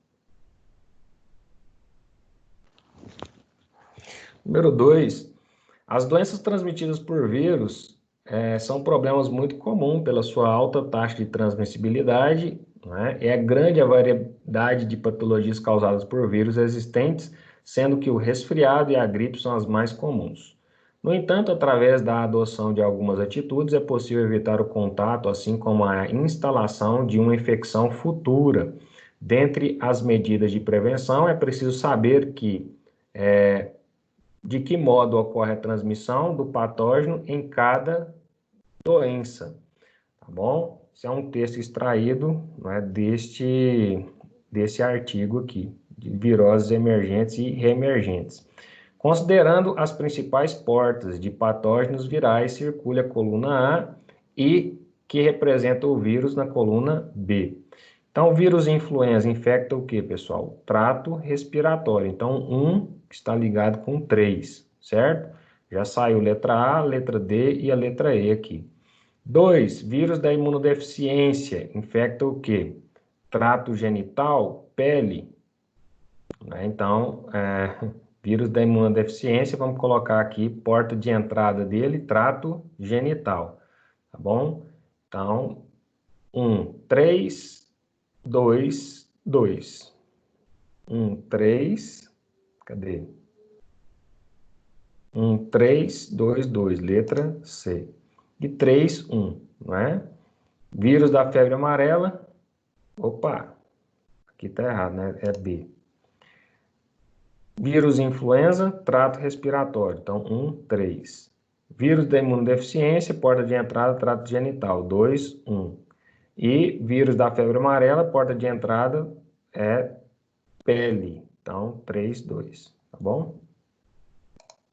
Número 2, as doenças transmitidas por vírus são problemas muito comuns pela sua alta taxa de transmissibilidade, né? É grande a variedade de patologias causadas por vírus existentes, sendo que o resfriado e a gripe são as mais comuns. No entanto, através da adoção de algumas atitudes, é possível evitar o contato, assim como a instalação de uma infecção futura. Dentre as medidas de prevenção, é preciso saber de que modo ocorre a transmissão do patógeno em cada doença, tá bom? Isso é um texto extraído, né, desse artigo aqui, de viroses emergentes e reemergentes. Considerando as principais portas de patógenos virais, circule a coluna A e que representa o vírus na coluna B. Então, o vírus influenza infecta o que, pessoal? Trato respiratório. Então, está ligado com 3, certo? Já saiu letra A, letra D e a letra E aqui. 2, vírus da imunodeficiência infecta o que? Trato genital, pele. Né? Então, vírus da imunodeficiência, vamos colocar aqui, porta de entrada dele, trato genital. Tá bom? Então, 3, 2, 2. 3, cadê? 3, 2, 2, letra C. E 3, 1, não é? Vírus da febre amarela, opa, aqui tá errado, né? É B. Vírus influenza, trato respiratório, então 3. Vírus da imunodeficiência, porta de entrada, trato genital, 2, 1. E vírus da febre amarela, porta de entrada é pele, então 3, 2, tá bom?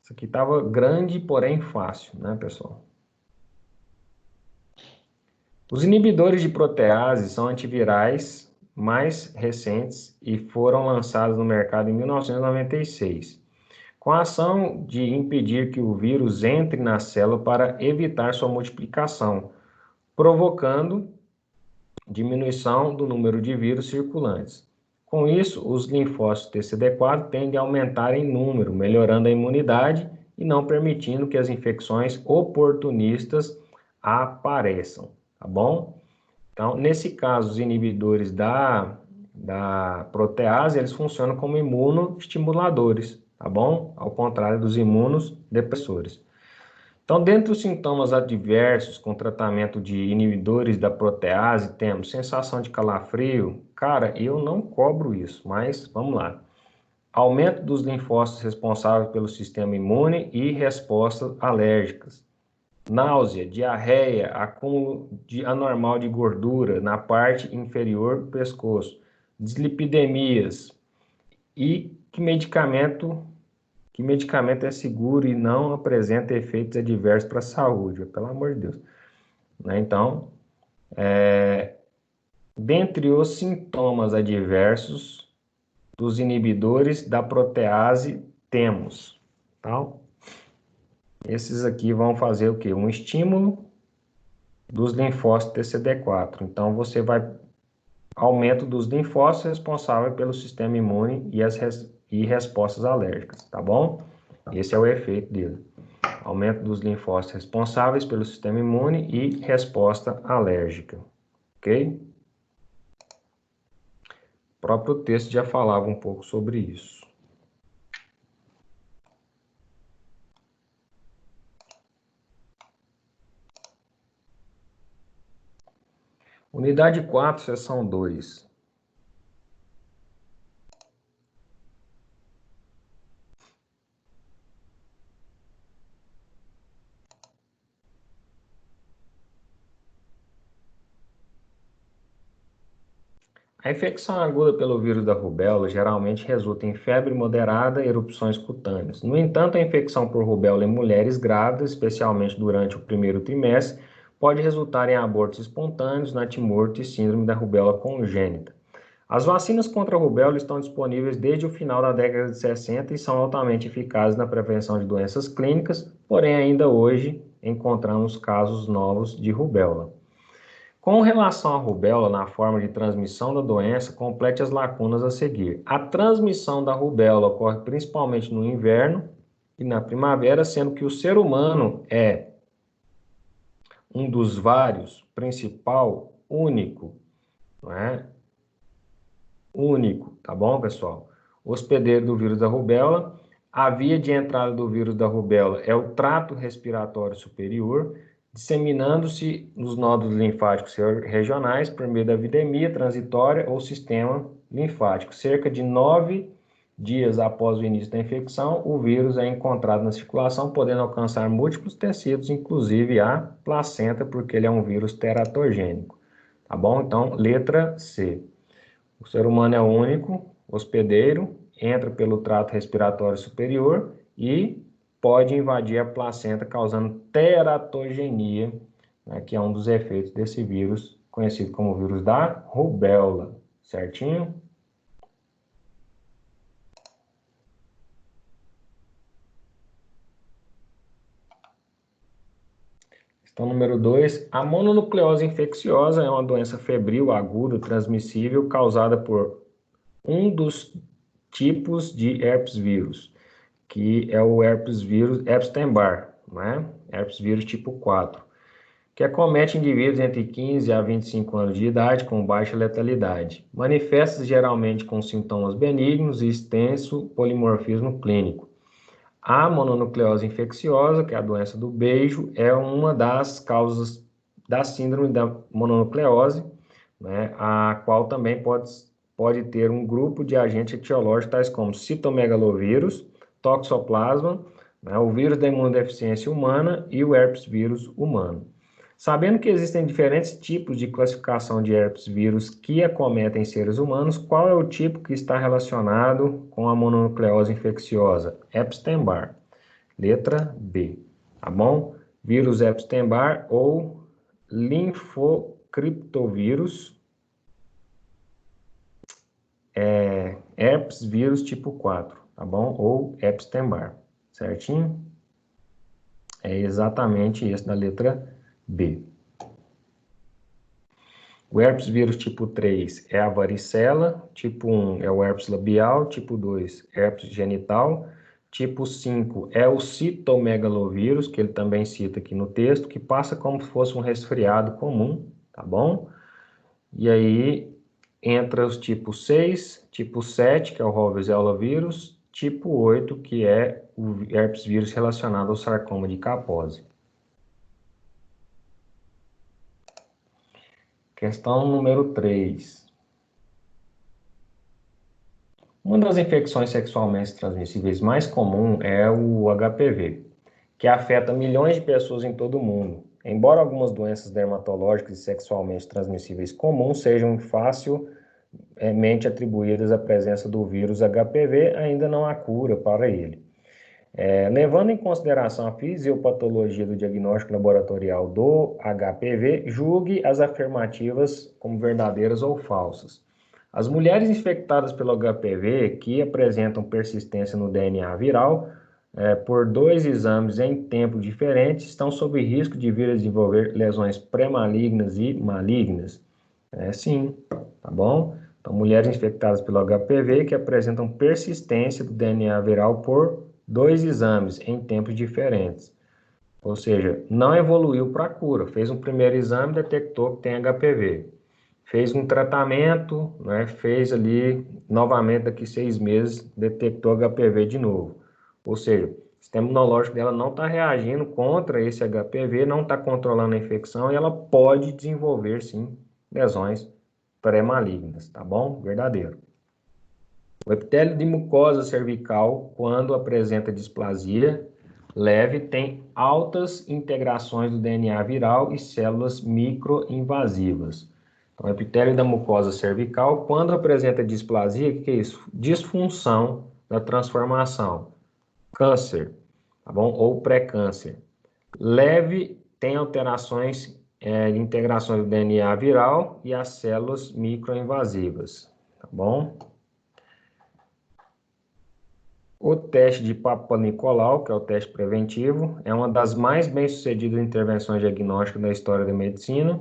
Isso aqui estava grande, porém fácil, né, pessoal? Os inibidores de protease são antivirais mais recentes e foram lançados no mercado em 1996, com a ação de impedir que o vírus entre na célula para evitar sua multiplicação. provocando diminuição do número de vírus circulantes. Com isso, os linfócitos TCD4 tendem a aumentar em número, melhorando a imunidade e não permitindo que as infecções oportunistas apareçam, tá bom? Então, nesse caso, os inibidores da protease, eles funcionam como imunoestimuladores, tá bom? Ao contrário dos imunodepressores. Então, dentre os sintomas adversos com tratamento de inibidores da protease, temos sensação de calafrio. Cara, eu não cobro isso, mas vamos lá. Aumento dos linfócitos responsáveis pelo sistema imune e respostas alérgicas. Náusea, diarreia, acúmulo anormal de gordura na parte inferior do pescoço. Dislipidemias. E que medicamento é seguro e não apresenta efeitos adversos para a saúde, pelo amor de Deus. Né? Então, dentre os sintomas adversos dos inibidores da protease, temos, tá? Esses aqui vão fazer o quê? Um estímulo dos linfócitos TCD4. Então, você vai aumento dos linfócitos responsáveis pelo sistema imune e respostas alérgicas, tá bom? Esse é o efeito dele. Aumento dos linfócitos responsáveis pelo sistema imune e resposta alérgica, ok? O próprio texto já falava um pouco sobre isso. Unidade 4, seção 2. A infecção aguda pelo vírus da rubéola geralmente resulta em febre moderada e erupções cutâneas. No entanto, a infecção por rubéola em mulheres grávidas, especialmente durante o primeiro trimestre, pode resultar em abortos espontâneos, natimorto e síndrome da rubéola congênita. As vacinas contra a rubéola estão disponíveis desde o final da década de 60 e são altamente eficazes na prevenção de doenças clínicas, porém ainda hoje encontramos casos novos de rubéola. Com relação à rubéola na forma de transmissão da doença, complete as lacunas a seguir. A transmissão da rubéola ocorre principalmente no inverno e na primavera, sendo que o ser humano é um dos vários, principal, único, não é? Único, tá bom, pessoal? Hospedeiro do vírus da rubéola. A via de entrada do vírus da rubéola é o trato respiratório superior, disseminando-se nos nódulos linfáticos regionais por meio da videmia transitória ou sistema linfático. Cerca de 9 dias após o início da infecção, o vírus é encontrado na circulação, podendo alcançar múltiplos tecidos, inclusive a placenta, porque ele é um vírus teratogênico. Tá bom? Então, letra C. O ser humano é único, hospedeiro, entra pelo trato respiratório superior e pode invadir a placenta, causando teratogenia, né, que é um dos efeitos desse vírus, conhecido como vírus da rubéola. Certinho? Questão número 2. A mononucleose infecciosa é uma doença febril aguda transmissível causada por um dos tipos de herpes vírus, que é o herpes vírus Epstein-Barr, né? Herpes vírus tipo 4, que acomete indivíduos entre 15 a 25 anos de idade com baixa letalidade. Manifesta-se geralmente com sintomas benignos e extenso polimorfismo clínico. A mononucleose infecciosa, que é a doença do beijo, é uma das causas da síndrome da mononucleose, né? A qual também pode ter um grupo de agentes etiológicos, tais como citomegalovírus, toxoplasma, né, o vírus da imunodeficiência humana e o herpes vírus humano. Sabendo que existem diferentes tipos de classificação de herpes vírus que acometem seres humanos, qual é o tipo que está relacionado com a mononucleose infecciosa? Epstein-Barr. Letra B. Tá bom? Vírus Epstein-Barr ou linfocriptovírus, herpes vírus tipo 4, tá bom? Ou Epstein-Barr, certinho? É exatamente esse da letra B. O herpes vírus tipo 3 é a varicela, tipo 1 é o herpes labial, tipo 2 herpes genital, tipo 5 é o citomegalovírus, que ele também cita aqui no texto, que passa como se fosse um resfriado comum, tá bom? E aí entra os tipo 6, tipo 7, que é o Rovizola vírus, tipo 8, que é o herpes vírus relacionado ao sarcoma de Kaposi. Questão número 3. Uma das infecções sexualmente transmissíveis mais comum é o HPV, que afeta milhões de pessoas em todo o mundo. Embora algumas doenças dermatológicas e sexualmente transmissíveis comuns sejam facilmente atribuídas à presença do vírus HPV, ainda não há cura para ele. Levando em consideração a fisiopatologia do diagnóstico laboratorial do HPV, julgue as afirmativas como verdadeiras ou falsas. As mulheres infectadas pelo HPV que apresentam persistência no DNA viral por 2 exames em tempos diferentes estão sob risco de vir a desenvolver lesões pré-malignas e malignas. Sim, tá bom? Então, mulheres infectadas pelo HPV que apresentam persistência do DNA viral por 2 exames em tempos diferentes. Ou seja, não evoluiu para a cura. Fez um primeiro exame, detectou que tem HPV. Fez um tratamento, né, fez ali, novamente, daqui 6 meses, detectou HPV de novo. Ou seja, o sistema imunológico dela não está reagindo contra esse HPV, não está controlando a infecção e ela pode desenvolver, sim, lesões pré-malignas, tá bom? Verdadeiro. O epitélio de mucosa cervical, quando apresenta displasia leve, tem altas integrações do DNA viral e células microinvasivas. Então, o epitélio da mucosa cervical, quando apresenta displasia, o que é isso? Disfunção da transformação. Câncer, tá bom? Ou pré-câncer. Leve tem alterações de integrações do DNA viral e as células microinvasivas, tá bom? O teste de Papa-Nicolau, que é o teste preventivo, é uma das mais bem-sucedidas intervenções diagnósticas da história da medicina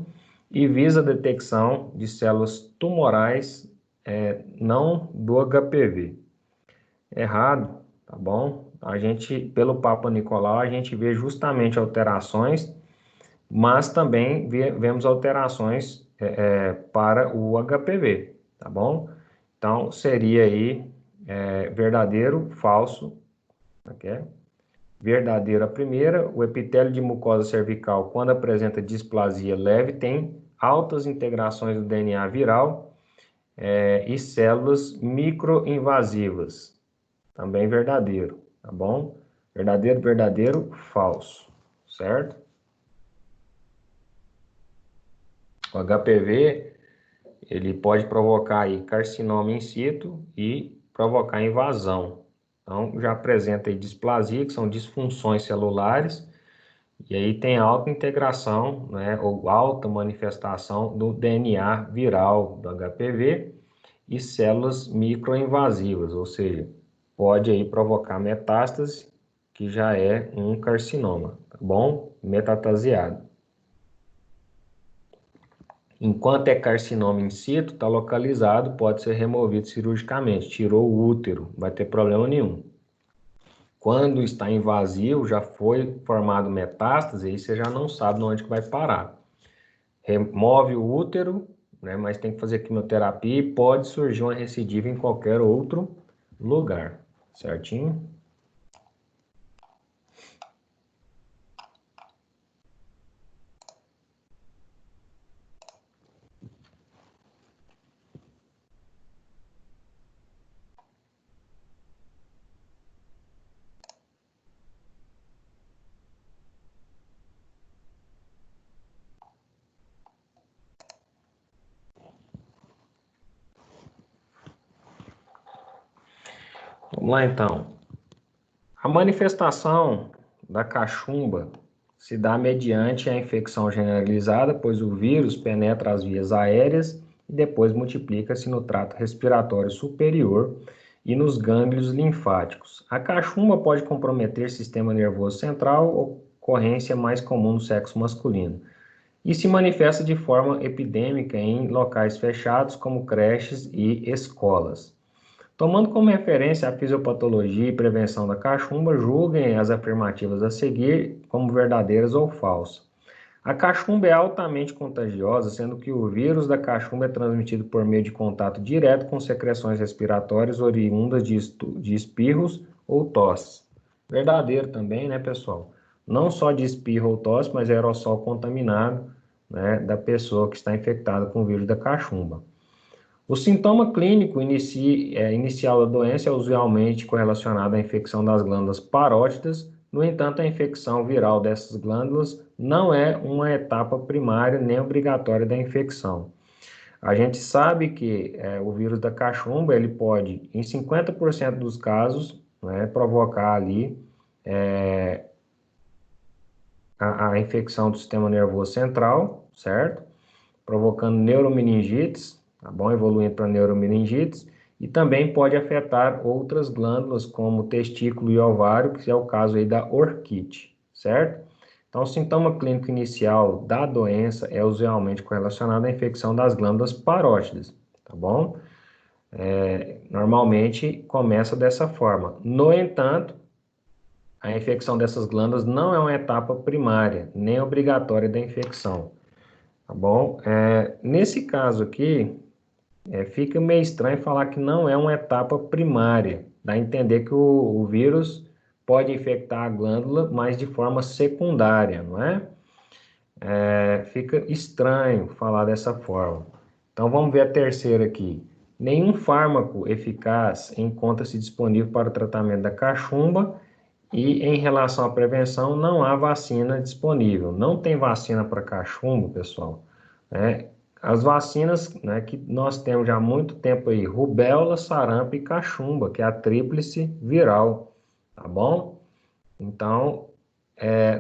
e visa a detecção de células tumorais não do HPV. Errado, tá bom? A gente, pelo Papa-Nicolau, a gente vê justamente alterações, mas também vemos alterações para o HPV, tá bom? Então, seria aí verdadeiro, falso, okay? Verdadeiro a primeira, o epitélio de mucosa cervical, quando apresenta displasia leve, tem altas integrações do DNA viral e células microinvasivas, também verdadeiro, tá bom? Verdadeiro, verdadeiro, falso, certo? O HPV, ele pode provocar aí carcinoma in situ e provocar invasão. Então, já apresenta aí displasia, que são disfunções celulares, e aí tem alta integração, né, ou alta manifestação do DNA viral do HPV e células microinvasivas, ou seja, pode aí provocar metástase, que já é um carcinoma, tá bom? Metastasiado. Enquanto é carcinoma in situ, está localizado, pode ser removido cirurgicamente. Tirou o útero, não vai ter problema nenhum. Quando está invasivo, já foi formado metástase, aí você já não sabe onde que vai parar. Remove o útero, né, mas tem que fazer quimioterapia e pode surgir uma recidiva em qualquer outro lugar, certinho? Vamos lá então. A manifestação da cachumba se dá mediante a infecção generalizada, pois o vírus penetra as vias aéreas e depois multiplica-se no trato respiratório superior e nos gânglios linfáticos. A cachumba pode comprometer o sistema nervoso central, ocorrência mais comum no sexo masculino. e se manifesta de forma epidêmica em locais fechados, como creches e escolas. Tomando como referência a fisiopatologia e prevenção da cachumba, julguem as afirmativas a seguir como verdadeiras ou falsas. A cachumba é altamente contagiosa, sendo que o vírus da cachumba é transmitido por meio de contato direto com secreções respiratórias oriundas de espirros ou tosse. Verdadeiro também, né, pessoal? Não só de espirro ou tosse, mas aerossol contaminado, né, da pessoa que está infectada com o vírus da cachumba. O sintoma clínico inicial da doença é usualmente correlacionado à infecção das glândulas parótidas. No entanto, a infecção viral dessas glândulas não é uma etapa primária nem obrigatória da infecção. A gente sabe que o vírus da cachumba, ele pode, em 50% dos casos, né, provocar ali a infecção do sistema nervoso central, certo? Provocando neuromeningites, tá bom? Evoluindo para neuromeningites, e também pode afetar outras glândulas, como testículo e ovário, que é o caso aí da orquite, certo? Então, o sintoma clínico inicial da doença é usualmente correlacionado à infecção das glândulas parótidas, tá bom? Normalmente começa dessa forma. No entanto, a infecção dessas glândulas não é uma etapa primária, nem obrigatória da infecção. Tá bom? Nesse caso aqui, fica meio estranho falar que não é uma etapa primária. Dá a entender que o vírus pode infectar a glândula, mas de forma secundária, não é? Fica estranho falar dessa forma. Então, vamos ver a terceira aqui. Nenhum fármaco eficaz encontra-se disponível para o tratamento da cachumba e, em relação à prevenção, não há vacina disponível. Não tem vacina para cachumba, pessoal. As vacinas, né, que nós temos já há muito tempo aí, rubéola, sarampo e cachumba, que é a tríplice viral, tá bom? Então,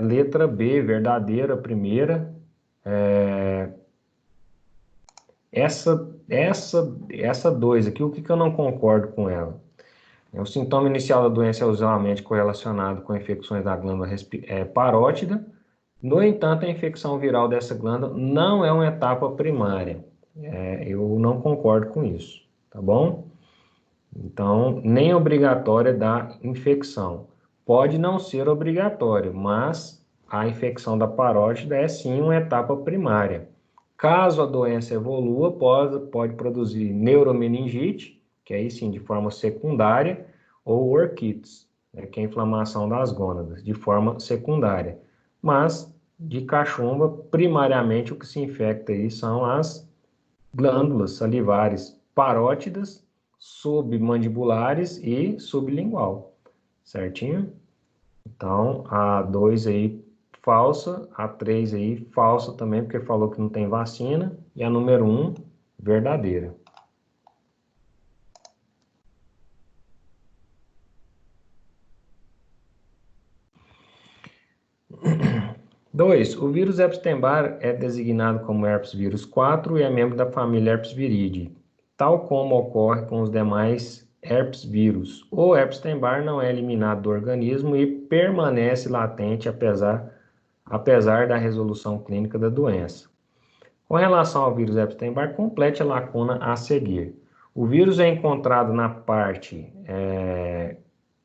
letra B, verdadeira, primeira. Essa dois aqui, o que eu não concordo com ela? O sintoma inicial da doença é usualmente correlacionado com infecções da glândula parótida. No entanto, a infecção viral dessa glândula não é uma etapa primária. Eu não concordo com isso, tá bom? Então, nem obrigatória da infecção. Pode não ser obrigatório, mas a infecção da parótida é sim uma etapa primária. Caso a doença evolua, pode produzir neuromeningite, que aí sim de forma secundária, ou orquites, que é a inflamação das gônadas, de forma secundária. Mas, de cachumba, primariamente o que se infecta aí são as glândulas salivares parótidas, submandibulares e sublingual, certinho? Então, a 2 aí falsa, a 3 aí falsa também, porque falou que não tem vacina, e a número 1, verdadeira. Dois, o vírus Epstein-Barr é designado como herpes vírus 4 e é membro da família herpes viridae, tal como ocorre com os demais herpes vírus. O Epstein-Barr não é eliminado do organismo e permanece latente apesar da resolução clínica da doença. Com relação ao vírus Epstein-Barr, complete a lacuna a seguir. O vírus é encontrado na parte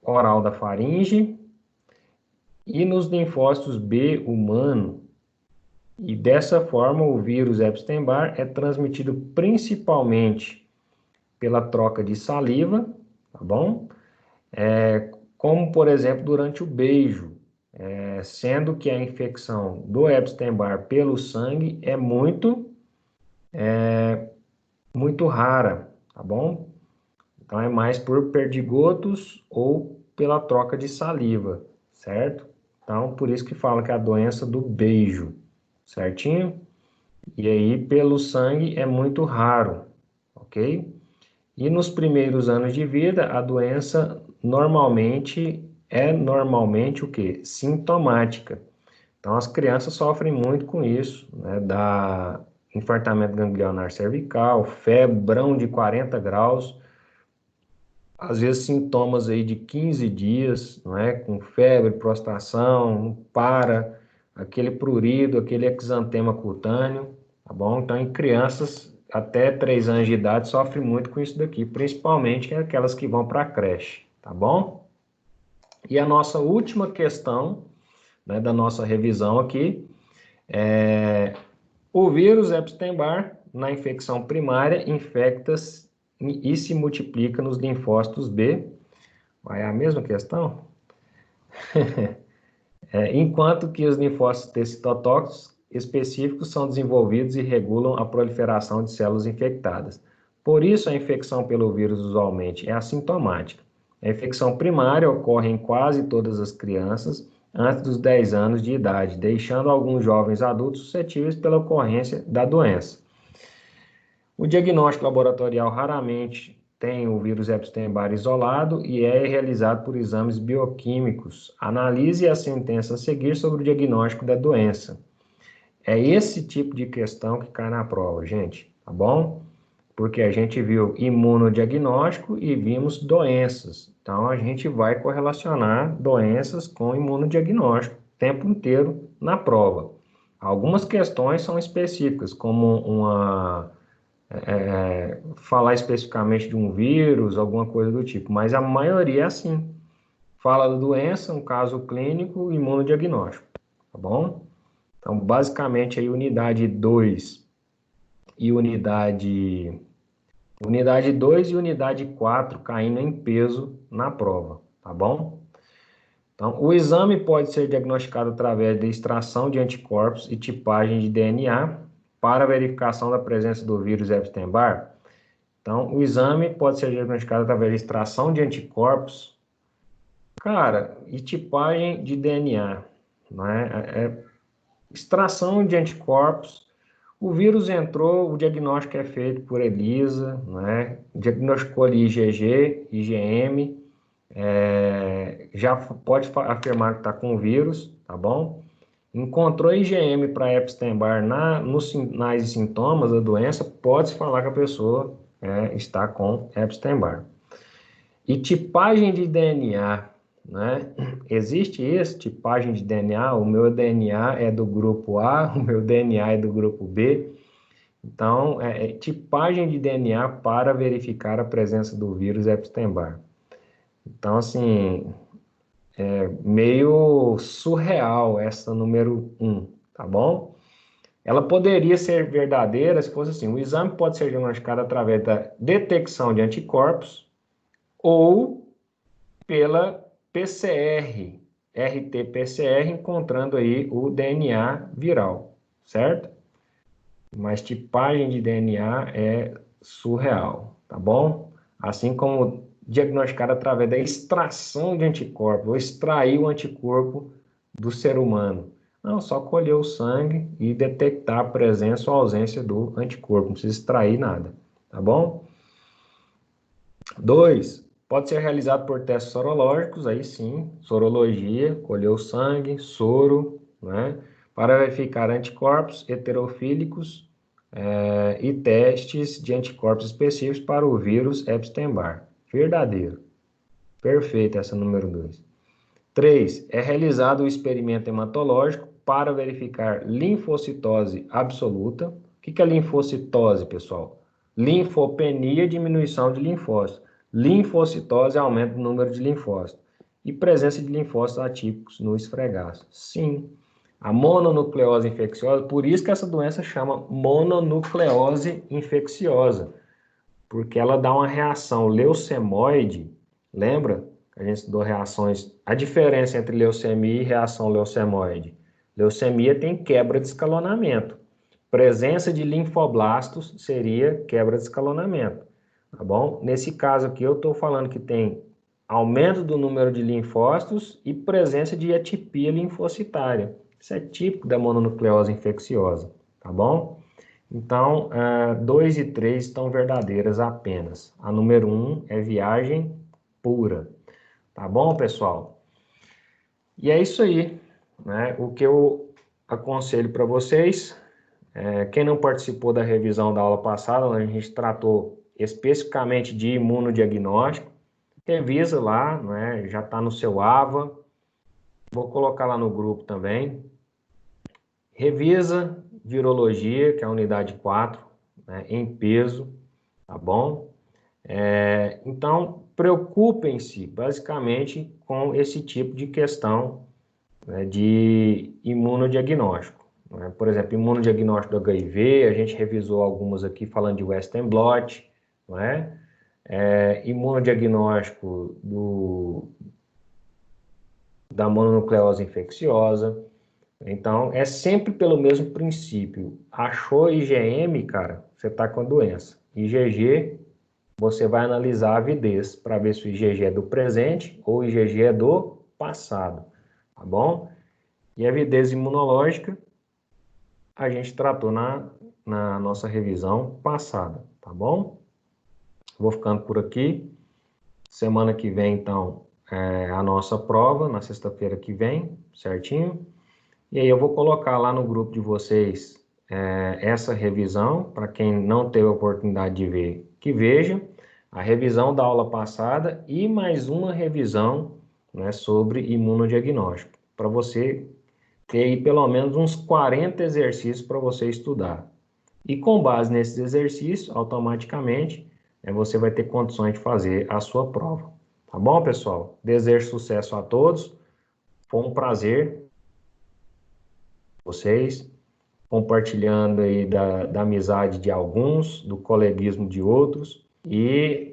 oral da faringe e nos linfócitos B humano. E dessa forma, o vírus Epstein-Barr é transmitido principalmente pela troca de saliva, tá bom? Como, por exemplo, durante o beijo, sendo que a infecção do Epstein-Barr pelo sangue é muito rara, tá bom? Então, é mais por perdigotos ou pela troca de saliva, certo? Então, por isso que fala que é a doença do beijo, certinho? E aí, pelo sangue, é muito raro, ok? E nos primeiros anos de vida, a doença normalmente o quê? Sintomática. Então, as crianças sofrem muito com isso, né? Da infartamento ganglionar cervical, febrão de 40 graus, às vezes sintomas aí de 15 dias, não é? Com febre, prostração, não para, aquele prurido, aquele exantema cutâneo, tá bom? Então, em crianças até 3 anos de idade sofre muito com isso daqui, principalmente aquelas que vão para a creche, tá bom? E a nossa última questão, né, da nossa revisão aqui é o vírus Epstein-Barr, na infecção primária, infecta e se multiplica nos linfócitos B. Vai a mesma questão? Enquanto que os linfócitos T citotóxicos específicos são desenvolvidos e regulam a proliferação de células infectadas. Por isso, a infecção pelo vírus usualmente é assintomática. A infecção primária ocorre em quase todas as crianças antes dos 10 anos de idade, deixando alguns jovens adultos suscetíveis pela ocorrência da doença. O diagnóstico laboratorial raramente tem o vírus Epstein-Barr isolado e é realizado por exames bioquímicos. Analise a sentença a seguir sobre o diagnóstico da doença. É esse tipo de questão que cai na prova, gente, tá bom? Porque a gente viu imunodiagnóstico e vimos doenças. Então, a gente vai correlacionar doenças com imunodiagnóstico o tempo inteiro na prova. Algumas questões são específicas, como falar especificamente de um vírus, alguma coisa do tipo, mas a maioria é assim. Fala da doença, um caso clínico, imunodiagnóstico, tá bom? Então, basicamente, aí unidade 2 e unidade 2 e unidade 4 caindo em peso na prova, tá bom? Então, o exame pode ser diagnosticado através da extração de anticorpos e tipagem de DNA para verificação da presença do vírus Epstein-Barr. Então, o exame pode ser diagnosticado através de extração de anticorpos, cara, e tipagem de DNA, né? Extração de anticorpos, o vírus entrou, o diagnóstico é feito por ELISA, né? Diagnosticou ali IgG, IgM, já pode afirmar que está com o vírus, tá bom? Encontrou IgM para Epstein-Barr nos sinais e sintomas da doença, pode-se falar que a pessoa está com Epstein-Barr. E tipagem de DNA, né? Existe isso, tipagem de DNA, o meu DNA é do grupo A, o meu DNA é do grupo B. Então, tipagem de DNA para verificar a presença do vírus Epstein-Barr. Então, assim, meio surreal essa número 1, tá bom? Ela poderia ser verdadeira se fosse assim, o exame pode ser diagnosticado através da detecção de anticorpos ou pela PCR, RT-PCR, encontrando aí o DNA viral, certo? Mas tipagem de DNA é surreal, tá bom? Assim como diagnosticar através da extração de anticorpos, ou extrair o anticorpo do ser humano. Não, só colher o sangue e detectar a presença ou ausência do anticorpo, não precisa extrair nada, tá bom? 2, pode ser realizado por testes sorológicos, aí sim, sorologia, colher o sangue, soro, né? Para verificar anticorpos heterofílicos e testes de anticorpos específicos para o vírus Epstein-Barr. Verdadeiro. Perfeito essa número 2. 3. É realizado o experimento hematológico para verificar linfocitose absoluta. O que é linfocitose, pessoal? Linfopenia, diminuição de linfócitos. Linfocitose, aumento do número de linfócitos. E presença de linfócitos atípicos no esfregaço. Sim. A mononucleose infecciosa, por isso que essa doença chama mononucleose infecciosa, porque ela dá uma reação leucemoide, lembra? A gente estudou reações, a diferença entre leucemia e reação leucemoide. Leucemia tem quebra de escalonamento. Presença de linfoblastos seria quebra de escalonamento, tá bom? Nesse caso aqui eu estou falando que tem aumento do número de linfócitos e presença de atipia linfocitária. Isso é típico da mononucleose infecciosa, tá bom? Então, 2 e 3 estão verdadeiras apenas. A número 1 é viagem pura. Tá bom, pessoal? E é isso aí, né? O que eu aconselho para vocês, quem não participou da revisão da aula passada, onde a gente tratou especificamente de imunodiagnóstico, revisa lá, né? Já está no seu AVA. Vou colocar lá no grupo também. Revisa virologia, que é a unidade 4, né, em peso, tá bom? Então, preocupem-se basicamente com esse tipo de questão, né, de imunodiagnóstico, né? Por exemplo, imunodiagnóstico do HIV, a gente revisou algumas aqui falando de Western blot, não é? Imunodiagnóstico da mononucleose infecciosa. Então, é sempre pelo mesmo princípio. Achou IgM, cara, você está com a doença. IgG, você vai analisar a avidez para ver se o IgG é do presente ou o IgG é do passado, tá bom? E a avidez imunológica, a gente tratou na nossa revisão passada, tá bom? Vou ficando por aqui. Semana que vem, então, é a nossa prova, na sexta-feira que vem, certinho? E aí eu vou colocar lá no grupo de vocês essa revisão, para quem não teve a oportunidade de ver, que veja a revisão da aula passada e mais uma revisão, né, sobre imunodiagnóstico, para você ter aí pelo menos uns 40 exercícios para você estudar. E com base nesses exercícios, automaticamente, você vai ter condições de fazer a sua prova. Tá bom, pessoal? Desejo sucesso a todos. Foi um prazer vocês, compartilhando aí da amizade de alguns, do coleguismo de outros e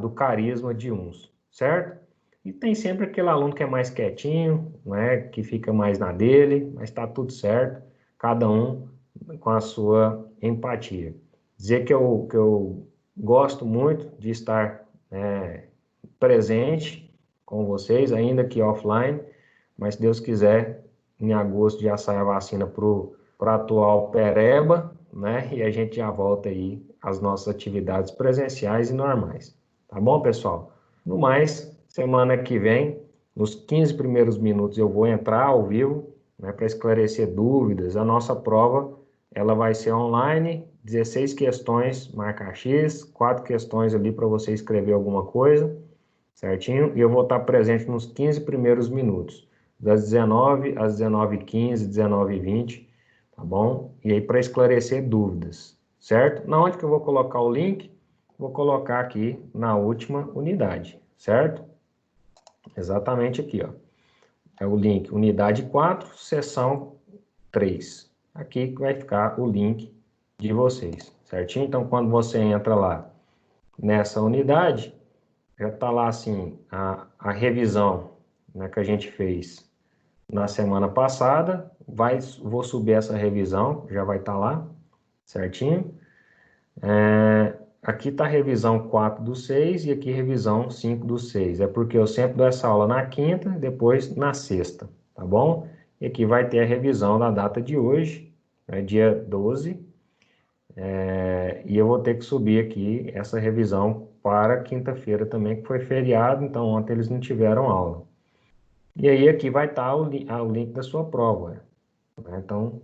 do carisma de uns, certo? E tem sempre aquele aluno que é mais quietinho, né, que fica mais na dele, mas está tudo certo, cada um com a sua empatia. Dizer que eu gosto muito de estar presente com vocês, ainda que offline, mas se Deus quiser, em agosto já sai a vacina para o atual Pereba, né? E a gente já volta aí às nossas atividades presenciais e normais. Tá bom, pessoal? No mais, semana que vem, nos 15 primeiros minutos, eu vou entrar ao vivo, né, para esclarecer dúvidas. A nossa prova, ela vai ser online, 16 questões, marca X, 4 questões ali para você escrever alguma coisa, certinho? E eu vou estar presente nos 15 primeiros minutos, das 19 às 19h15, 19h20, tá bom? E aí para esclarecer dúvidas, certo? Na onde que eu vou colocar o link? Vou colocar aqui na última unidade, certo? Exatamente aqui, ó. É o link unidade 4, seção 3. Aqui que vai ficar o link de vocês, certinho? Então, quando você entra lá nessa unidade, já está lá assim a revisão, né, que a gente fez na semana passada. Vou subir essa revisão, já vai estar lá, certinho. Aqui está a revisão 4 do 6 e aqui revisão 5 do 6. É porque eu sempre dou essa aula na quinta, depois na sexta, tá bom? E aqui vai ter a revisão da data de hoje, né, dia 12. E eu vou ter que subir aqui essa revisão para quinta-feira também, que foi feriado, então ontem eles não tiveram aula. E aí aqui vai estar o link da sua prova, né? Então,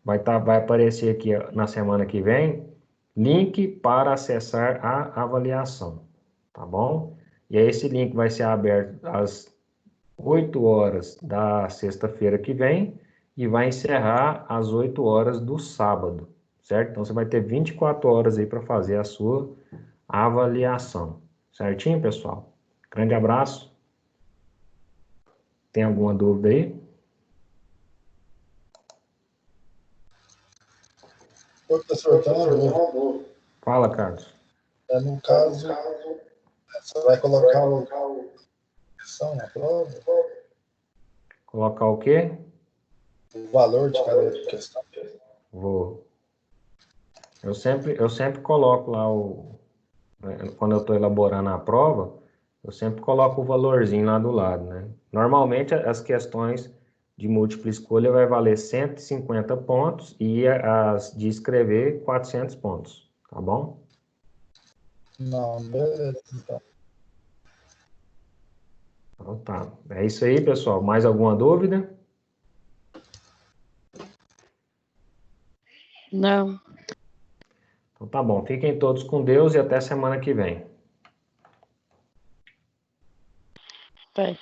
vai aparecer aqui na semana que vem, link para acessar a avaliação, tá bom? E aí esse link vai ser aberto às 8 horas da sexta-feira que vem e vai encerrar às 8 horas do sábado, certo? Então você vai ter 24 horas aí para fazer a sua avaliação, certinho, pessoal? Grande abraço. Tem alguma dúvida aí? Professor, tem uma dúvida. Fala, Carlos. No caso, você vai colocar a questão na prova, Colocar o quê? o valor de cada questão. Vou. Eu sempre coloco lá quando eu estou elaborando a prova, eu sempre coloco o valorzinho lá do lado, né? Normalmente as questões de múltipla escolha vai valer 150 pontos e as de escrever 400 pontos, tá bom? Não, beleza, então. Então tá. É isso aí, pessoal. Mais alguma dúvida? Não. Então tá bom. Fiquem todos com Deus e até semana que vem. Vai.